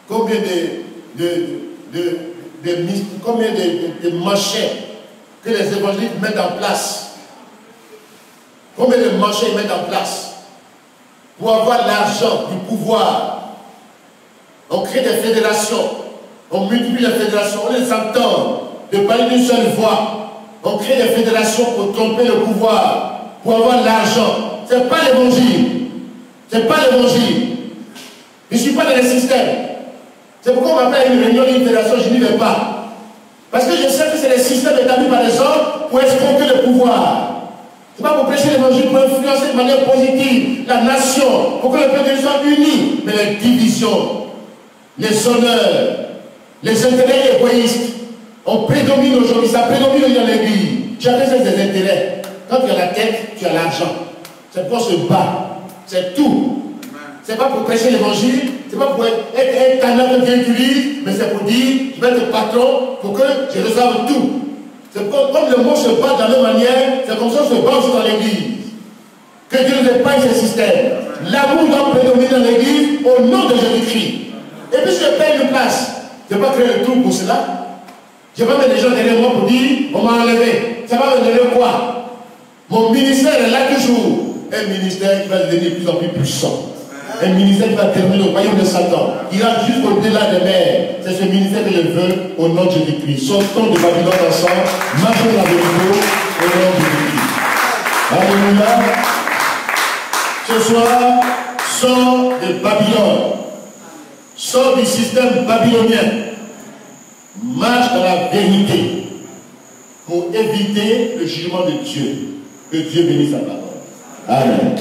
combien de manchettes que les évangélistes mettent en place. Combien de manchettes ils mettent en place pour avoir l'argent, du pouvoir. On crée des fédérations, on multiplie les fédérations, on les entend de parler d'une seule voix. On crée des fédérations pour tromper le pouvoir, pour avoir l'argent. Ce n'est pas l'évangile. Ce n'est pas l'évangile. Je ne suis pas dans le système. C'est pourquoi on m'appelle à une réunion d'une fédération, je n'y vais pas. Parce que je sais que c'est les systèmes établis par les hommes pour escroquer le pouvoir. Ce n'est pas pour prêcher l'évangile, pour influencer de manière positive la nation, pour que le peuple soit uni. Mais les divisions, les honneurs, les intérêts égoïstes, on prédomine aujourd'hui, ça prédomine dans l'église. Chacun sait ses intérêts. Quand tu as la tête, tu as l'argent. C'est pour se battre. C'est tout. C'est pas pour prêcher l'évangile, c'est pas pour être un canal que Dieu utilise, mais c'est pour dire, je vais être patron pour que je reçoive tout. C'est comme le mot se bat de la même manière, c'est comme ça qu'on se bat aussi dans l'église. Que Dieu nous épargne ce système. L'amour doit prédominer dans l'église au nom de Jésus-Christ. Et puis je paye une place. Je ne vais pas créer le trou pour cela. Je ne vais pas mettre les gens derrière moi pour dire, on m'a enlevé. Ça va me donner quoi? Mon ministère est là toujours. Un ministère qui va devenir de plus en plus puissant. Un ministère qui va terminer au royaume de Satan. Il ira jusqu'au-delà des mers. C'est ce ministère que je veux au nom de Jésus-Christ. Sortons de Babylone ensemble. Marchons dans le niveau au nom de Jésus-Christ. Alléluia. Ce soir, sors de Babylone. Sors du système babylonien. Marche dans la vérité pour éviter le jugement de Dieu. Que Dieu bénisse sa parole. Amen.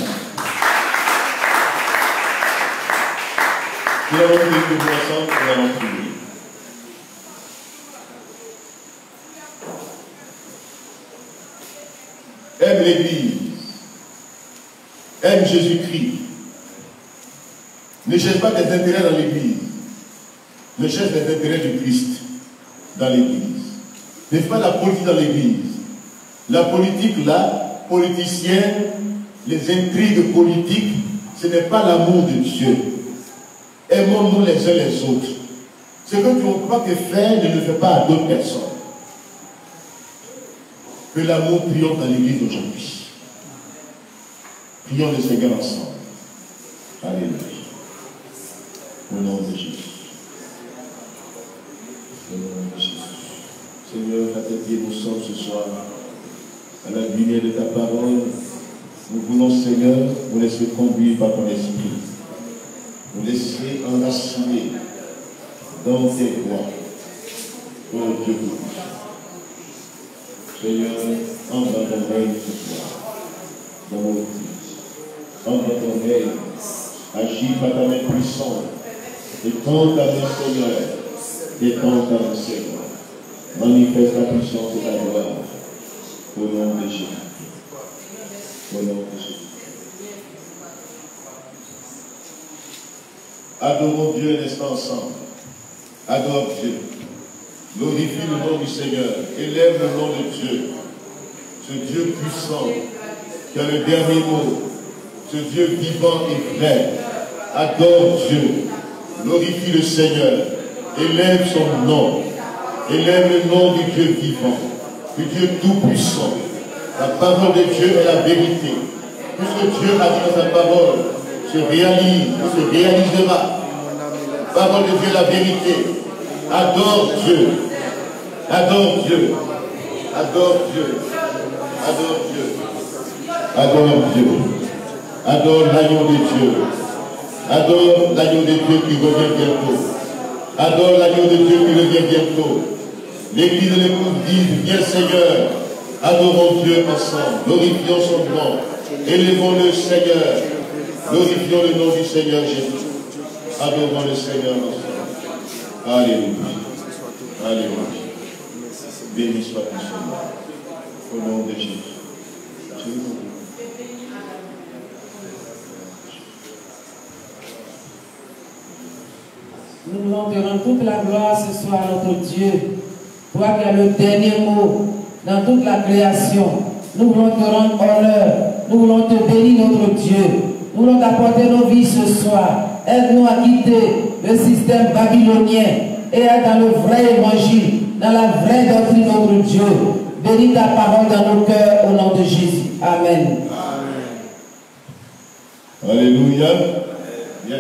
Nous allons prier ensemble, nous allons prier. Aime l'Église. Aime Jésus-Christ. Ne cherche pas des intérêts dans l'Église. Ne cherche des intérêts du Christ dans l'Église. Ne fais pas la politique dans l'Église. La politique là, politicienne, les intrigues politiques, ce n'est pas l'amour de Dieu. Aimons-nous les uns les autres. Ce que tu ne peux pas faire, ne le fais pas à d'autres personnes. Que l'amour triomphe dans l'Église aujourd'hui. Prions le Seigneur ensemble. Alléluia. Au nom de Jésus. Au nom de Jésus. Seigneur, à tes pieds nous sommes ce soir. À la lumière de ta parole, nous voulons, Seigneur, nous laisser conduire par ton esprit. Nous laisser enraciner dans tes voies. Oh Dieu, Seigneur, entre dans ton règne ce soir, dans mon Église. Entre dans ton règne, agis par ta main puissante, étends ta main, Seigneur, étends ta main, Seigneur. Manifeste ta puissance et ta gloire. Au nom de Jésus. Au nom de Jésus. Adorons Dieu un instant ensemble. Adore Dieu. Glorifie le nom du Seigneur. Élève le nom de Dieu. Ce Dieu puissant qui a le dernier mot. Ce Dieu vivant et vrai. Adore Dieu. Glorifie le Seigneur. Élève son nom. Élève le nom du Dieu vivant. Du Dieu tout-puissant. La parole de Dieu est la vérité. Tout ce que Dieu a dit dans sa parole se réalise, se réalisera. La parole de Dieu est la vérité. Adore Dieu. Adore Dieu. Adore Dieu. Adore Dieu. Adore Dieu. Adore l'agneau de Dieu. Adore l'agneau de Dieu qui revient bientôt. Adore l'agneau de Dieu qui revient bientôt. L'église de l'épouse dit, viens Seigneur, adorons Dieu ensemble, glorifions son nom, élevons le Seigneur, glorifions le nom du Seigneur Jésus, adorons le Seigneur ensemble. Alléluia. Alléluia. Béni soit ton Seigneur. Au nom de Jésus. Nous voulons te rendre toute la gloire ce soir à notre Dieu. Toi qui as le dernier mot dans toute la création. Nous voulons te rendre honneur. Nous voulons te bénir, notre Dieu. Nous voulons t'apporter nos vies ce soir. Aide-nous à quitter le système babylonien et être dans le vrai évangile, dans la vraie doctrine, notre Dieu. Bénis ta parole dans nos cœurs au nom de Jésus. Amen. Alléluia. Bien.